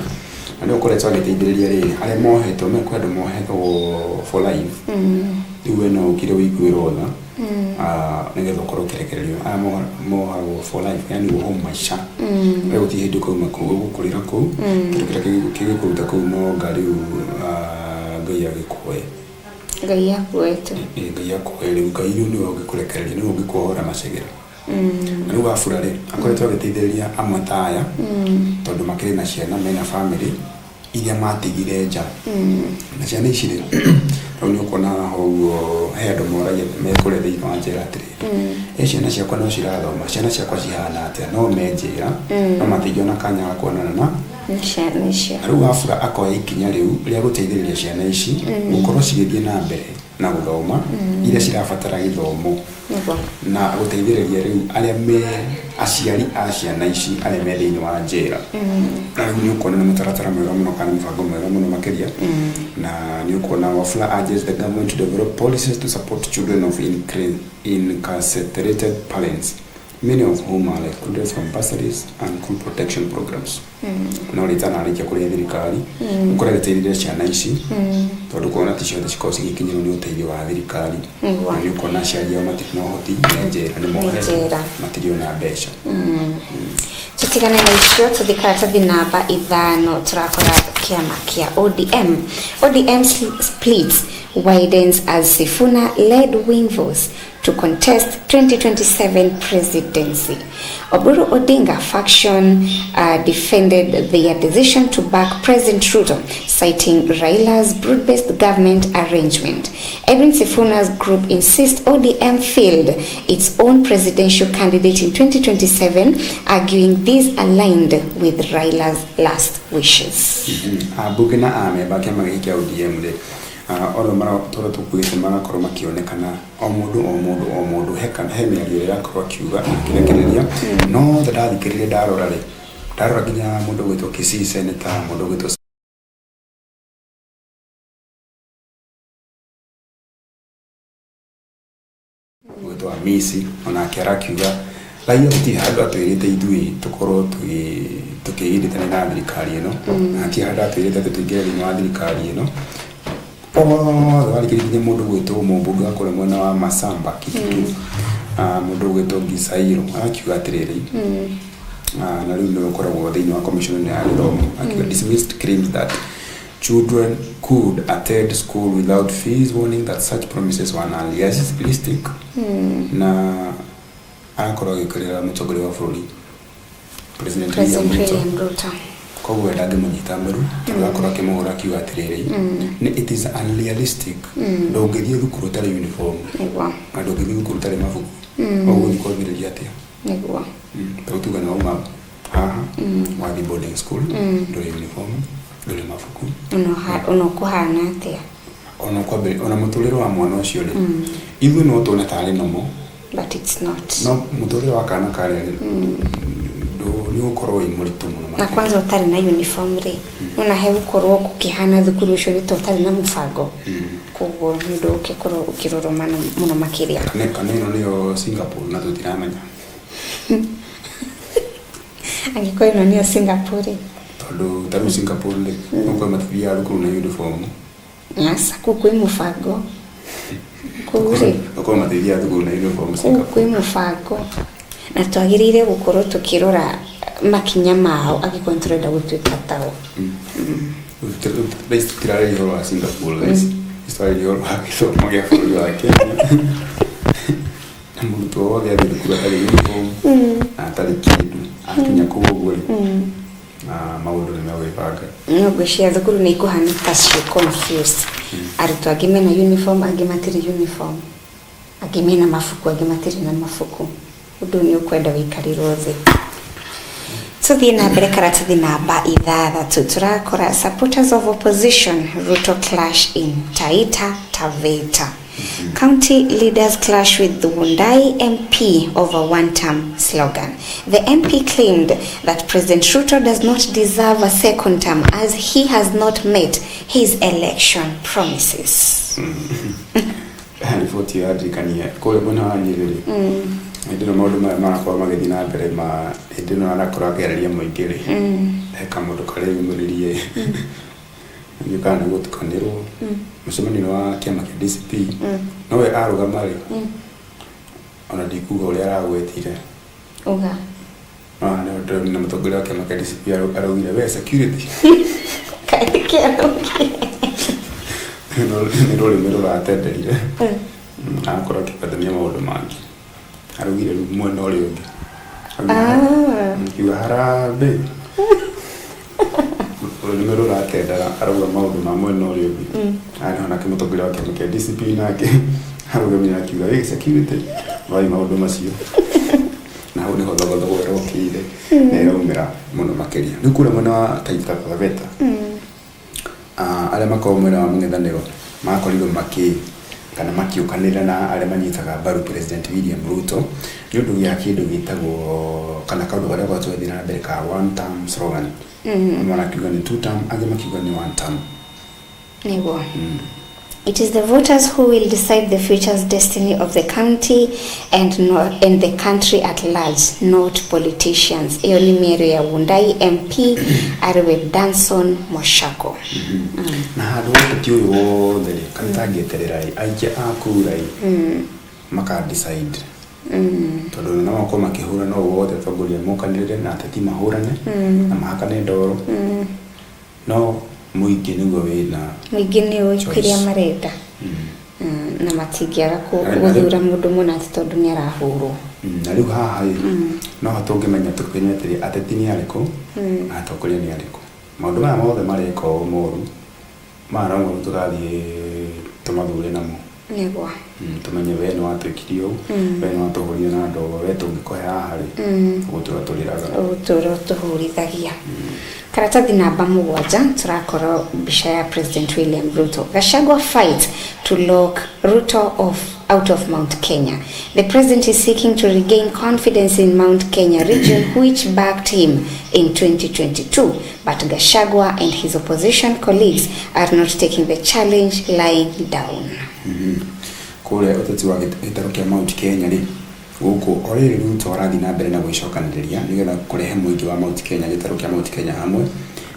And you call it a day, I am more head to make quite more head for life. You will know Kido Roller. Nigga Korokerio. I am more for life, and you home my shop. I would hear to come a cool, Kurako, Kiko, the cool, no Gadu Gayako. Gayako, you know, Kuraka, you know, because I'm a cigarette. Nuwa furare akore twagetitheria amataya tondu makiri na ciana mena family iria matigire nja na ciana ici tondu ukona ho he andu moragia mekure thiini wa njira atiri ciana ciakwa no cirathoma ciana ciakwa cihana atia no menjira no matingiona kanya ga kuonana na ciana icio riu afura akoya ikinya riu ria guteithĩrĩria ciana ici gukorwo cigithie na mbere na guthoma iria cirabatara githomo na guteithĩrĩria riu aria me aciari a ciana ici aria me thiini wa njira na riu ni ukona mutaratara mwega muno kana mibango mwega muno makeria na ni ukona Wafula urges the government to develop policies to support children of incarcerated parents, many of whom are excluded from bursaries and school protection programs. Na ulitana alikia kule thirikari ukora giteithĩrĩria ciana ici tondu kuona ti ciothe cikorwo cigikinyĩrwo nĩ ũteithio wa thirikari na nĩ ukona aciari ao matirĩ na ũhoti na njĩra nĩ mohetwo matirĩ na mbeca. Tutigane na icio tuthikarathi namba 5 turakora kiama kia ODM splits widens as Sifuna led Wingvoice to contest 2027 presidency. Oburu Odinga faction defended their decision to back President Ruto, citing Raila's broad-based government arrangement. Edwin Sifuna's group insists ODM failed its own presidential candidate in 2027, arguing this aligned with Raila's last wishes. Bugina ame bakema giki ODM de oro mara tora tukwite mara koroma kionekana o mundu hekana he miario ya korwa kiuga kirekereria no ndathikirire ndarora nginya mundu gwitwo Kisii senator mundu gwitwo Amisi ona kerakiuga laia ti hadu atwirite ithui tukorwo tukiiditana na thirikari ino ati hadu atwirite tutingire thini wa thirikari ino walikirikinya mundu gwitwo mumbugu akore mwena wa Masamba Kitutu mundu gwitwo Gisairo akiuga atiriri na riu ndio koragwo thini wa commission ya githomo akiuga dismissed claims that children could attend school without fees, warning that such promises were unrealistic. Na akora gikorera mutongoria wa bururi President William Ruto koguo ndage munyita mbaru akora kimuhura kiuga atiriri it is unrealistic ndongethie thukuru tari uniform na ndongethie thukuru tari mabuku koguo ndikobireria atia niguo tutuga na uma wathi boarding school ndo uniform ndole mabuku ono kuhana atia ona muturiro wa mwana ucio ri ithu no tone tari nomo but it's not no muturiro wa kana kare undu ni ukorwo imuritu muno na kwanza utari na uniform ri una he ukorwo kukihana thukuru ucio ni totari na mufango kugo ndu ukikorwo ukiroroma muno makiria kaneno niyo Singapore na tutiramenya angiko ino niyo Singapore tondu taru Singapore le uko matibia rukuru na uniform yasa kuko imufango kuri uko matibia rukuru na uniform kuko imufango na twagirire gukorwo tukirora makinya mao agikontrolda gutuika tao base tirare yo wa Singapore guys story yo wa kiso moja furu ya Kenya mtu wao ya bidukura tali uniform atali kidu akinya kubo maundu ni mewe baga no gwishia thukuru ni kuhana tasho confused arito agimena uniform agimatiri uniform agimena mafuku agimatiri na mafuku undu ni ukwenda wikarirwo thi tuthie na mbere karatathi namba 6 turakora supporters of opposition Ruto clash in Taita Taveta. County leaders clash with the Wundai MP over one-term slogan. The MP claimed that President Ruto does not deserve a second term as he has not met his election promises. Ripoti ya Adrikania kule mbona wanyiriri ndino maundu marakorwo magithii na mbere ma ndino arakora agereria muingiri eka mundu kare yumuririe nyukana gutukanirwo mucemanio wa kiama kia DCP nowe arugamari ona ndikuga uria aragwetire uga na mutongoria wa kiama kia DCP araugire we security nirori mirora atenderire akora kipatania maundu mangi arugire mwena uri ungi kiwa harabe mirora atendera aruga maundu ma mwena uri ungi ani ona kimutongoria wa kiama kia DCP nake aruga mina kiwa we security vai maundu macio na hau niho thogothogo rokire na umira muno makiria ni kura mwena wa Taita Taveta ale makomera mung'ethaniro makorirwo kana makiukanira na ale manyitaga mbaru President William Ruto ni undu ya kindu gitagwo kana kaundu garia gwatwathira na mbere ka one term slogan mwana kiuga ni two term age makiuga ni one term nego. It is the voters who will decide the future's destiny of the county and the country at large, not politicians. Iyo ni miero ya Wundai MP Ariwe Danson Moshako. Na hadu wote tiyo wothe kantagetererai aike akurai maka decide. Tondu na wako makihura no wothe tongoria mokanire na ateti mahurane na mahakane ndoro. No muingi niguo wina muingi ni ukiria marenda na matingiaga kuthura mundu muna tondu ni arahurwo na riu haha no hatungimenya tukinyetiri ateti ni ariko na atongoria ni ariko maundu maya mothe mariko moru mara ngo tugathie tumathure namo niguo tumenye we no atwikirio we no atuhuria na ndogo we tungikohe haha ri gutura tuhurithagia karatathi namba 7 turakora bisha ya President William Ruto. Gachagua fight to lock Ruto out of Mount Kenya. The president is seeking to regain confidence in Mount Kenya region which backed him in 2022, but Gachagua and his opposition colleagues are not taking the challenge lying down. Kule uteti wa gitaro kia Mount Kenya ri guku oriri Ruto arathi na mbere na gwicokaniriria nigetha kurehe muingi wa Mount Kenya gitaro kia Mount Kenya hamwe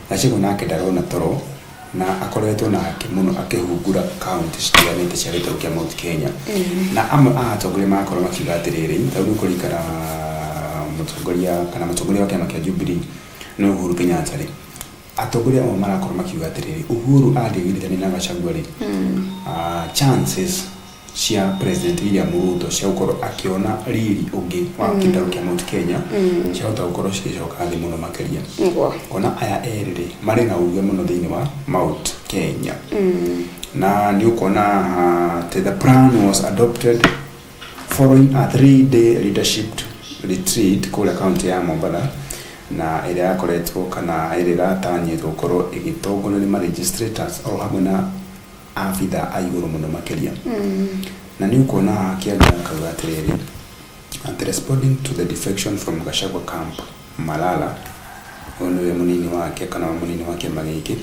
Gachagua nake ndarona toro na akoretwo na muno akihungura county citiganite cia gitaro kia Mount Kenya na amwe atongoria makorwo makiuga atiriri tondu kurikara mutongoria wa kiama kia Jubilee no Uhuru Kenyatta ri atongoria amwe marakorwo makiuga atiriri Uhuru athigirithania na Gachagua ri chances cia President William Ruto cia gukorwo akiona riri ungi wa gitaro kia Mount Kenya cia gukorwo cigicoka thi muno makiria ona aya eriri mari na uge muno thiini wa Mount Kenya na ni ukona the plan was adopted following a 3-day leadership retreat kule county ya Mombasa na ile yakoretwo kana ile ratanyitwo gukorwo igitongorio ni registrators o hamwe na afitha aiguru muno makiria na ni ukona kiaga kaugatiriri and responding to the defection from Gachagua camp Malala onwe munini wake kana munini wake Magiki.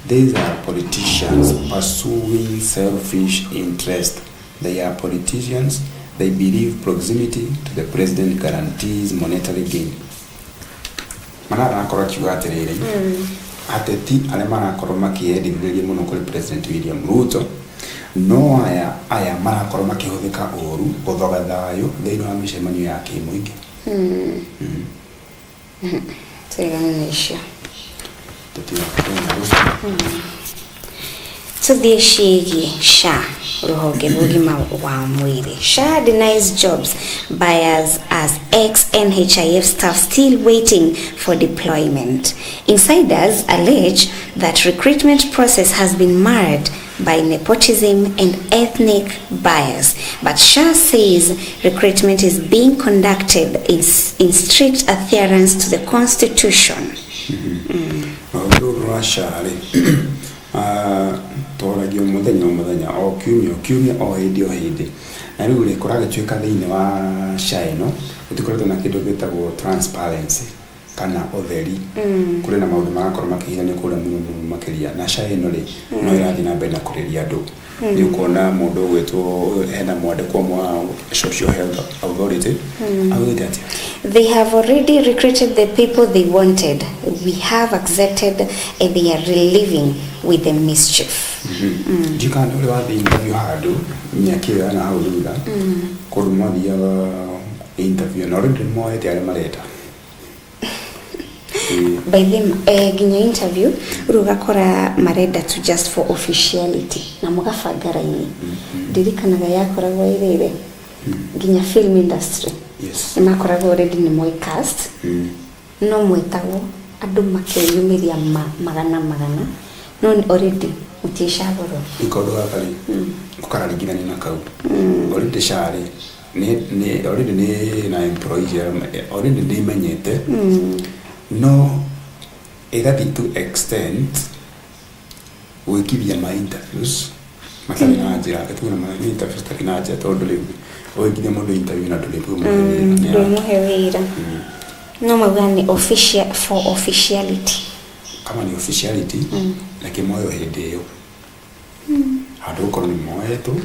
These are politicians pursuing selfish interest. They are politicians. They believe proximity to the president guarantees monetary gain. Malala akora kiwaterere. Ateti ale marakorwo makiendithĩrĩria mũno kũrĩ President William Ruto no aya marakorwo makĩhũthĩka ũru gũthoga thayũ thĩinĩ wa mĩcemanio ya kĩmũingĩ. Tudeshigie SHA ruhoge bugima wa mwiri. SHA denies jobs buyers as ex-NHIF staff still waiting for deployment. Insiders allege that recruitment process has been marred by nepotism and ethnic bias, but SHA says recruitment is being conducted in strict adherence to the constitution. Toragio muthenya o kiumia o hindi na riu ri kuraga twika thiini wa SHA ino utikoretwo na kindu gitagwo transparency kana utheri kuri na maundu marakorwo makihithania kuria muno makiria na SHA ino ri no irathi na mbere na kuriria andu ni ukona mundu gwetwo hena mwandikwo mwa social health authority they have already recruited the people they wanted. We have accepted and they are reliving with the mischief. Jikana ule wathi interview hadu nyakira na haudura kuruma dia interview na already moete ale mareta by them ginya interview rugakora mareda to just for officiality na mugafagara ini dirikanaga yakoragwo irere ginya film industry imakoragwo already ni moi cast no mwetago andu makeyumiria magana no already utishaboro ikodo akali kukararigirani na kau already shari ni already ni na employees already ni menyete no either to extent wikibia ma interviews mathalan na njira katuna ma interviews takina njira tondu riu wikibia mundu interview na ndulipu muhewira no magani official for officiality kama ni officiality lakini moyo hende yo hadu ko ni moyo tu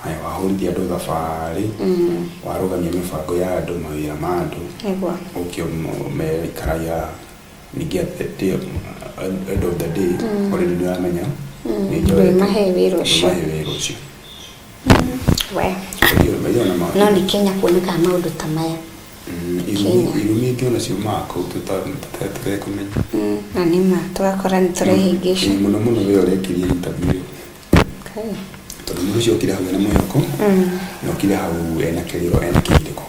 aya wahurithia andu thabari warugamia mibango ya andu mawira ma andu egwa ukio mekaraya nigia the end of the day already ni amenya ni joy mahewiro cio we no ni Kenya kuoneka maundu tamaya irumi ngĩona ciuma kũu tũtakumenya na nĩma twakora nĩtũrehĩngĩcio mũno we ũrekirie interview tondũ mũndũ ũcio ũkire hau ena mwĩhoko na ũkire hau ena kĩrĩro ena kĩhirĩko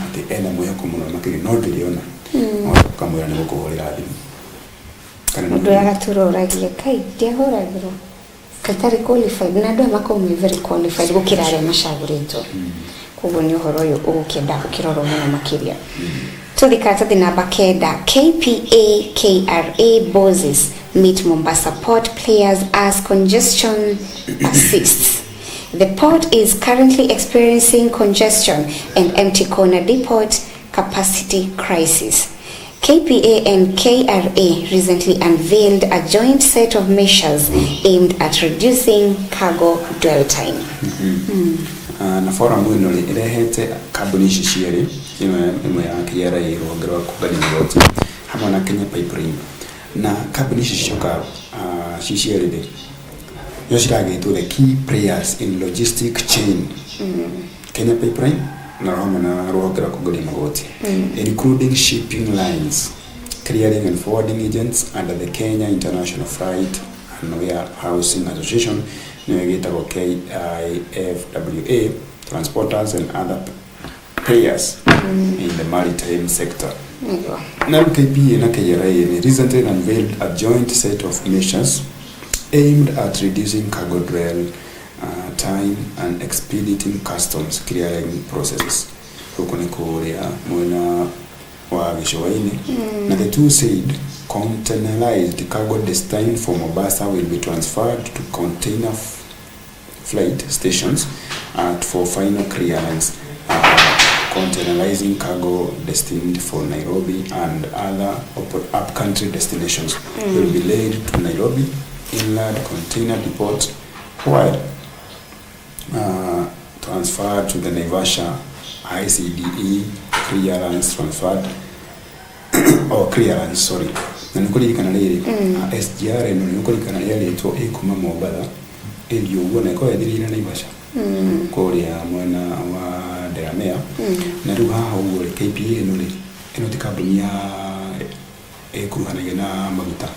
atĩ ena mwĩhoko mũno makĩria no ndĩrĩona kamwĩra nĩ gũkũhũrĩra thimũ mũndũ agatũroragia kai ndiahũragĩrwo katarĩ qualified na andũ makomwe very qualified gũkĩra arĩa macagũrĩtwo koguo nĩ ũhoro ũyũ ũgũkĩenda ũkĩrorwo mũno makĩria tũthikatathi namba kenda KPA KRA bosses meet Mombasa Port players as congestion persists. The port is currently experiencing congestion and empty corner depot capacity crisis. KPA and KRA recently unveiled a joint set of measures aimed at reducing cargo dwell time. Na forum ino irehete kambuni ici cierĩ imwe ya KRA rũhonge rwa kũũngania igoti hamwe na Kenya Pipeline na kambuni ici cioka cierĩ nĩcio ciragĩtwo the key players in logistic chain Kenya Pipeline na hamwe na rũhonge rwa kũũngania magoti including shipping lines, clearing and forwarding agents under the Kenya International Freight and Warehousing Association nĩgĩtagwo KIFWA, transporters and other players in the maritime sector. Now KPA and KRA recently unveiled a joint set of measures aimed at reducing cargo dwell time and expediting customs clearing processes. Now the two said containerized cargo destined for Mombasa will be transferred to container flight stations for final clearance containerizing cargo destined for Nairobi and other up-country destinations will be laid to Nairobi Inland Container Depot, while transferred to the Naivasha ICDE clearance na nikuririkana riri SGR no nikuririkana riri to ikuma Mombasa elio wona ko yathirire Naivasha koria mwena wa Deramea na riu haha ugore KPA no ri ino ti kambuni ya ekuruhanagia na maguta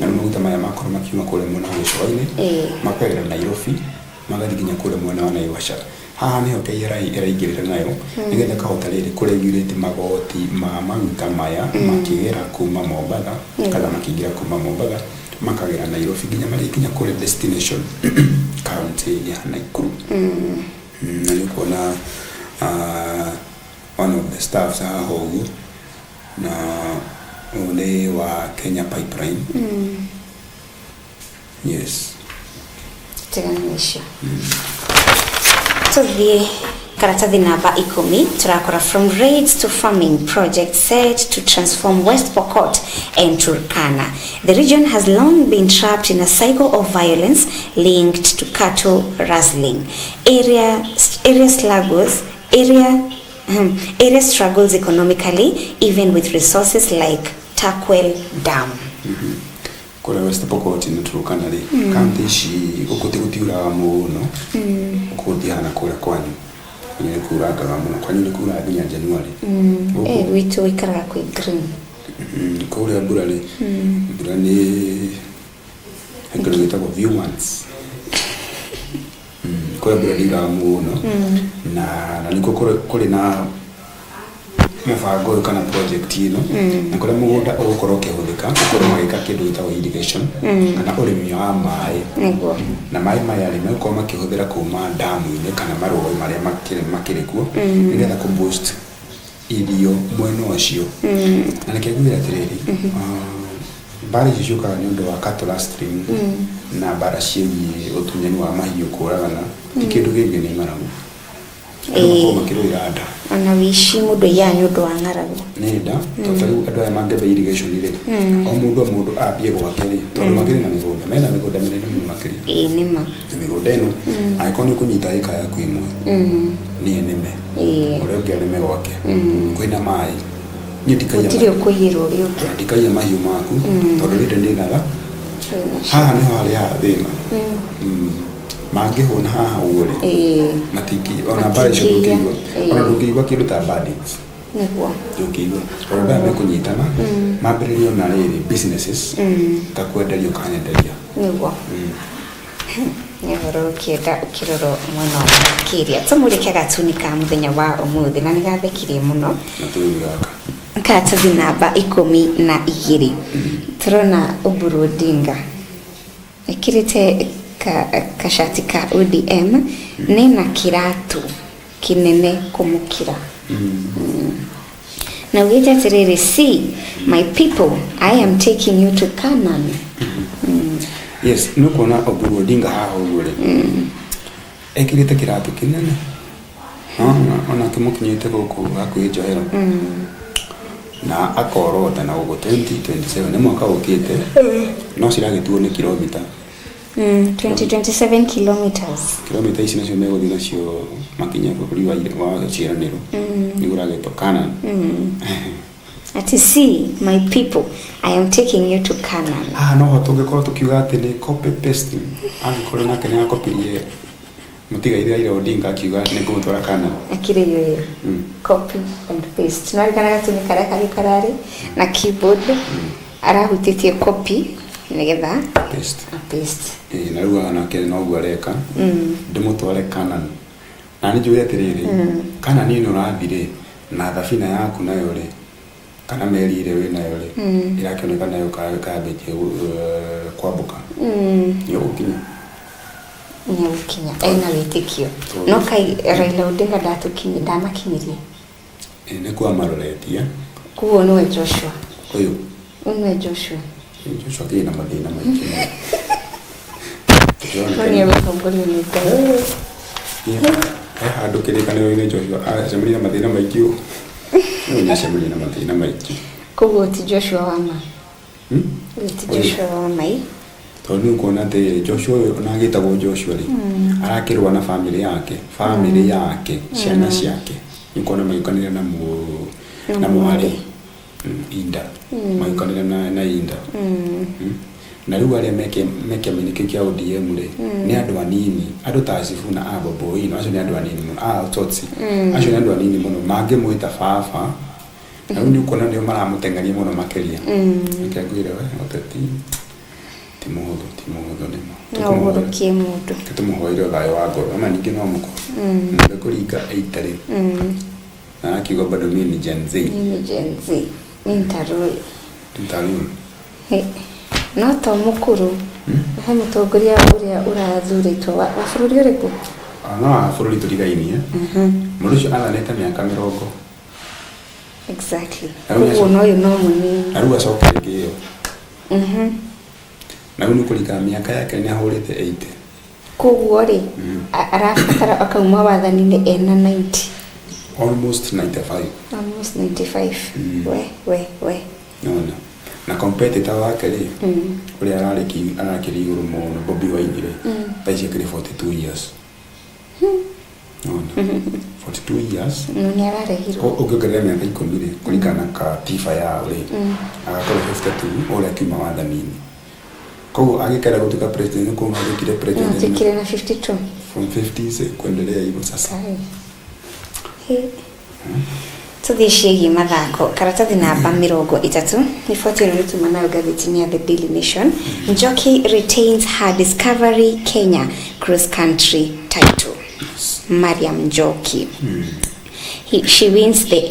na maguta maya makorwo makiuma kule mwena wa Gicũa-inĩ makwegera Nairobi magathi nginya kule mwena wa Naivasha. Haha niho KRA iraingirira nayo nigetha kahota riri kuregulate magoti ma maguta maya makigera kuma Mombasa kana makigira kuma Mombasa makagera Nairobi nginya marikinya kule destination county ya Nakuru. Na nikuona one of the staffs hau na ule wa Kenya Pipeline. Yes. Teganisha. So the karatathi namba 10 turakora from raids to farming project set to transform West Pokot and Turkana. The region has long been trapped in a cycle of violence linked to cattle rustling. Area struggles economically, even with resources like Takwel Dam. Kora West Pokot in Turkana ri county shi ukutiura muno ukutiana kura kwanyu ni kuraga muno kwanyu ni kura nginya January witu ikara ku green kura burale hakuna kwa view once kura burale ga muno na niko kore na mufango kana project ino na kora mugunda ukoro kehudika ukoro magika kindu gitagwo irrigation kana urimi wa mai na mai maya rime ko makihudira kuma damu-ini kana maruo maria makire kuo nigetha ku boost irio mweno ucio na nikiguira tiriri bari jicuka ni undu wa cattle rustling na bara ciĩgiĩ utunyani wa mahiũ kũragana ti kĩndũ gĩkĩ nĩ ng'aragu makĩrũira nda ona wishi mũndũ ya nĩ ũndũ wa ng'aragu nĩ nda tondũ andũ aya mangĩamba irrigation rĩ o mũndũ ambie gwake rĩ tondũ makĩrĩ na mĩgũnda mena mĩgũnda mĩnene mũno makĩria nĩma mĩgũnda ĩno angĩkorwo nĩ ũkũnyita ĩka yaku ĩmwe niĩ nĩme ũrĩa ũngĩ arĩme gwake kwĩna maĩ niĩ ndikaiya mahiũ maku tondũ rĩrĩ ndĩnaga haha nĩho harĩa thĩna mangĩhũna haha ũgũrĩ matingi ona mbara icio ndũngĩigua ona ndũngĩigua kĩndũ ta bandits nĩguo ndũngĩigua tondũ ndaya mekũnyitana mambĩrĩrio na rĩrĩ businesses kakwenderio kanyenderia nĩguo nĩhoro ũkĩrorwo mwena wa Racuriai tũmũrĩke gatuni ka mũthenya wa ũmũthĩ na nĩgathekirie mũno na tũigaka karatathi namba 12 turona Oburu Odinga ekirite kashati ka ODM nena kiratu kinene kumukira na ugite atiriri see my people I am taking you to Canaan. Yes nukuona Oburu Odinga haha ugure ekirite kiratu kinene ona kimukinyite guku hakuhi Njohero na akorota na ugo 2027 ni mwaka ukite no ciragituo ni kilomita 27 kilometers kilomita ici nacio megũthiĩ nacio makinya bũrũri wa ciĩranĩro nĩgũragetwo Canaan. Ati see my people I am taking you to Canaan. No ho tũngĩkorwo tũkiuga atĩ nĩ copy paste angĩkorwo nake nĩ akopirie mũtigaire Raila Odinga akiuga nĩ kũmũtwara Canaan akire yo copy and paste no kana gatuni karari na keyboard arahutitie copy nigetha paste na rĩu ana kile no gwareka ndĩmũtware Canaan na nĩ njũĩ atĩrĩrĩ Canaan nĩ ũrathire na thabina yaku nayo rĩ kana meri ile wĩ nayo rĩ irakĩoneka nayo kambĩtie kwambuka nĩũgũkinya ena wĩtĩkio no kai Raila Odinga ndamakinyirie nĩ kwa maroretia kuo nĩwe Joshua ũyũ nĩwe Joshua kĩna mathĩna maingĩ Kwenye wakongolia ni gani? handu kirikaniro-ini Joshua acemania na mathina maingĩ nĩ acemania na mathina maingĩ koguo ti Joshua wa ma ti Joshua wa mai tondũ nĩ kuona atĩ Joshua ona agĩtagwo Joshua rĩ arakĩrũa na family yake ciana ciake nĩ kuona maikanire na mwari Inda maikanire na Inda na rĩu arĩa mekĩamenyeke kĩa ODM rĩ nĩ andũ anini andũ ta Sifu na Abobo ino acio nĩ andũ anini mũno Tsotsi acio nĩ andũ anini mũno mangĩmwĩta baba na rĩu nĩ kuona nĩo maramũteng'eria mũno makĩria nĩkĩangwĩra oteti ti mũhũthũ nĩmo no ũhũrũkie mũndũ tũmũhoire thayũ wa ngoro ama ningĩ no mũko kũringa eitarĩ na akiuga bado mimi ni Gen Z Ntarui no to mũkũrũ he mũtongoria ũrĩa ũrathurĩtwo wa bũrũri ũrĩkũ no bũrũri tũrigainie mũndũ ũcio athanĩte mĩaka 40 exactly koguo no ũyũ no mũnini na rĩu acoka rĩngĩ ĩyo na rĩu nĩ kũringana mĩaka yake nĩ ahũrĩte 80 koguo rĩ arabatara akauma wathani-inĩ ena 90 almost 95 we no na competitor wake rĩ ũrĩa arakĩri igũrũ mũno Bobi Wine rĩ taici akĩrĩ 42 years no 42 years nĩ ararehirwo ũngĩongerera mĩaka 10 rĩ kũringana na katiba yao rĩ agakorwo 52 ũrĩa akiuma wathani-inĩ koguo agĩkĩra gũtuĩka president nĩ kuuma agĩkire president agĩkire na 52 from 50s kuendelea hivyo sasa tuthiĩ ciĩgiĩ mathako karatathi namba 30 riboti ĩno nĩtuma nayo ngathĩti-inĩ ya The Daily Nation. Njoki retains her Discovery Kenya cross country title. Mariam Njoki she wins the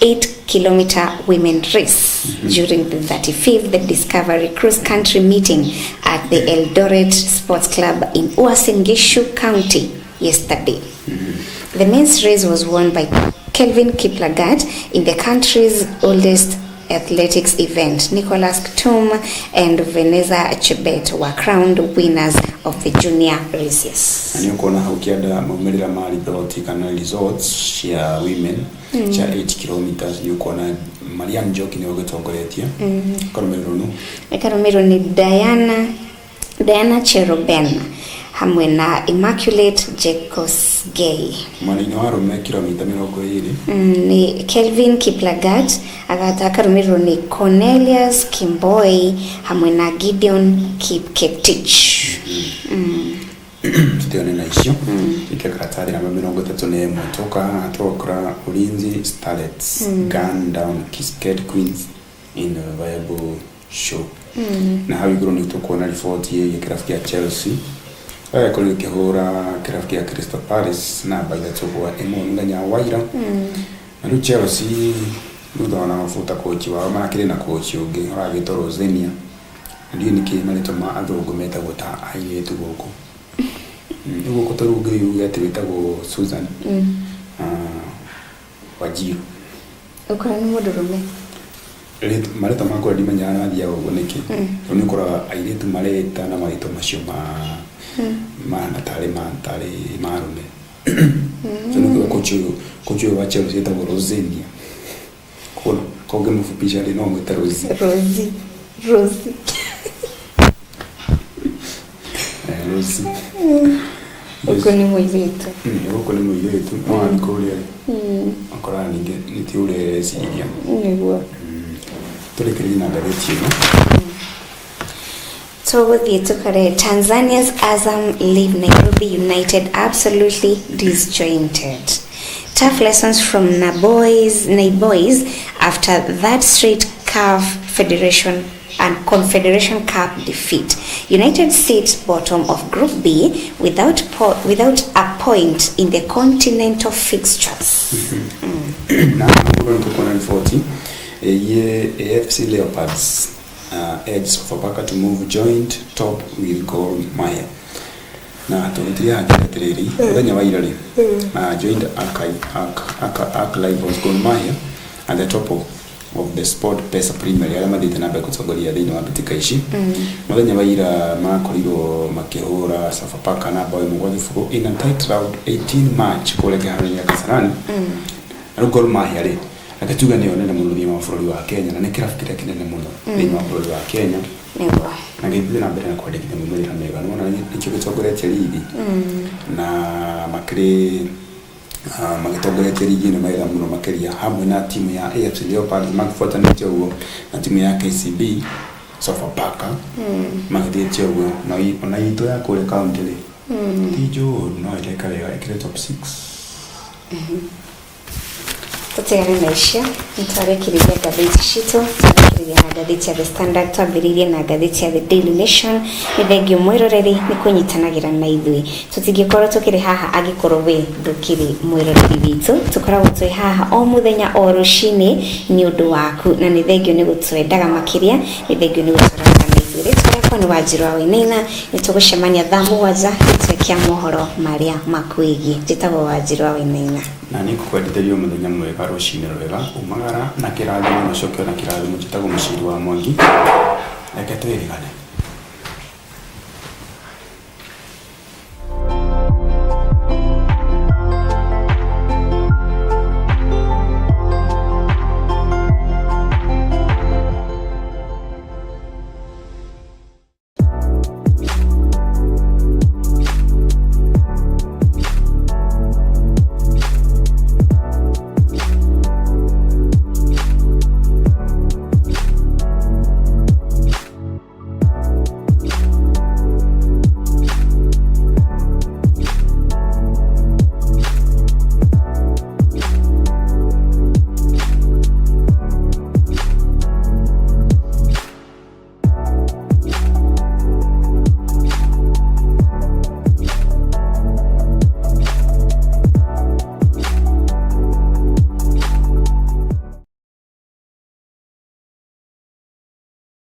8-kilometer women race during the 35th Discovery cross country meeting at the Eldoret Sports Club in Uasin Gishu County yesterday. The men's race was won by Kelvin Kiplagat in the country's oldest athletics event. Nicholas Ktum and Veneza Chebet were crowned winners of the junior races. And you can have maumĩrĩra ma results cia women cia 8 kilometers you can Mariam Njoki nĩ ũgĩtongoretie karũmĩrĩrwo ni Diana Cheroben hamwe na Immaculate Jekosgei. Mwana wa arũme kilomita 20 ni Kelvin Kiplagat akarũmĩrĩrwo ni Cornelius Kimboi hamwe na Gideon Kipketich. Tutione na icio ikikaratathi namba 31 toka Ulinzi Starlets gun down Kisket Queens in a viable show. Na hau igũrũ nĩ tũkuona riboti ya kĩrabu kĩa Chelsea kũrĩ kĩhũra kĩrabu kĩa Crystal Palace na baita tũgwa ĩmwe mũthenya wa ira. Na rĩu Chelsea thutha wa mafuta kochi wao makĩrĩ na kochi ũngĩ ũragĩtwo Rosenia. Ndiyo nĩkĩ marĩtwa ma athũngũ metagwo ta airĩtu gũkũ. Gũkũ tarũngĩ yuga atĩ wĩtagwo Susan Wajir. Ũkora nĩ mũndũrũme marĩtwa makwa ndimenya nathiaga ũguo nĩkĩ rĩu nĩ ũkoraga airĩtu mareta na marĩtwa macio mahana tarĩ marũme. Nĩguo kochi ũyũ wa Chelsea etagwo Rosenia. Kwa ũngĩmũfupisha rĩ no mwĩte Rosie. Rosie. Ũguo nĩ mũirĩtu. Ũguo nĩ mũirĩtu no angĩkũrĩa akora ningĩ nĩ ti ũrĩa ciria. Nĩguo tũrĩkĩrĩrie na ngathĩti ĩno. Tũgũthiĩ tũkore Tanzania's Azam leave Nairobi United absolutely disjointed. Tough lessons from Naiboys after that straight CAF Federation and Confederation Cup defeat. United sit bottom of Group B without a point in the continental fixtures. Na tuko na 40 AFC Leopards edge Sofapaka to move joint top with Gor Mahia. Na tunitiria hatiriri muthenya wa ira joint archive Gor Mahia at the top of of the sport pesa primary ala madite na beko tsogoria thini wa bitika ici muthenya baira makorirwo makihura Sofapaka na boy mugwathi fuko in a tight round 18 match kule kiharo ya Kasarani Gor Mahia ri akatuga ni onene muno thima wa bururi wa Kenya na ni kirabu kiria kinene muno thima wa bururi wa Kenya Nebo na githire na mbere na kwandikithia mumira mega no na nikyo gitsogoretie ligi na makiri magitongoretie ligi na maira muno makiria hamwe na timu ya AFC Leopards magifuatanĩtie ũguo na timu ya KCB Sofapaka magithĩtie ũguo na ona itũ ya kũrĩa county ri tijo no ĩreka wega ĩkĩre top 6 tutegane na icio nitwarekereria ngathĩti citũ twarekereria na ngathĩti ya The Standard twambĩrĩirie na ngathĩti ya The Daily Nation nĩ thengio mwĩroreri nĩ kũnyitanagĩra na ithuĩ tũtingĩkorwo tũkĩrĩ haha angĩkorwo we ndũkĩrĩ mwĩroreri witũ tũkoragwo twĩ haha o mũthenya o rũcinĩ nĩ ũndũ waku na nĩ thengio nĩ gũtwendaga makĩria nĩ thengio nĩ gũtwarana na ithuĩ rĩtwa rĩakwa nĩ Wanjiru wa Wainaina nĩ tũgũcemania thaa mũgwanja gĩtwe kĩa mohoro marĩa makwĩgiĩ njĩtagwo Wanjiru wa Wainaina na nĩ kũkwendithĩrio mũthenya mwega rũcinĩ rwega umagara na kĩrathimo na cokio na kĩrathimo njĩtagwo Mũciri wa Mwangi reke twĩrĩgane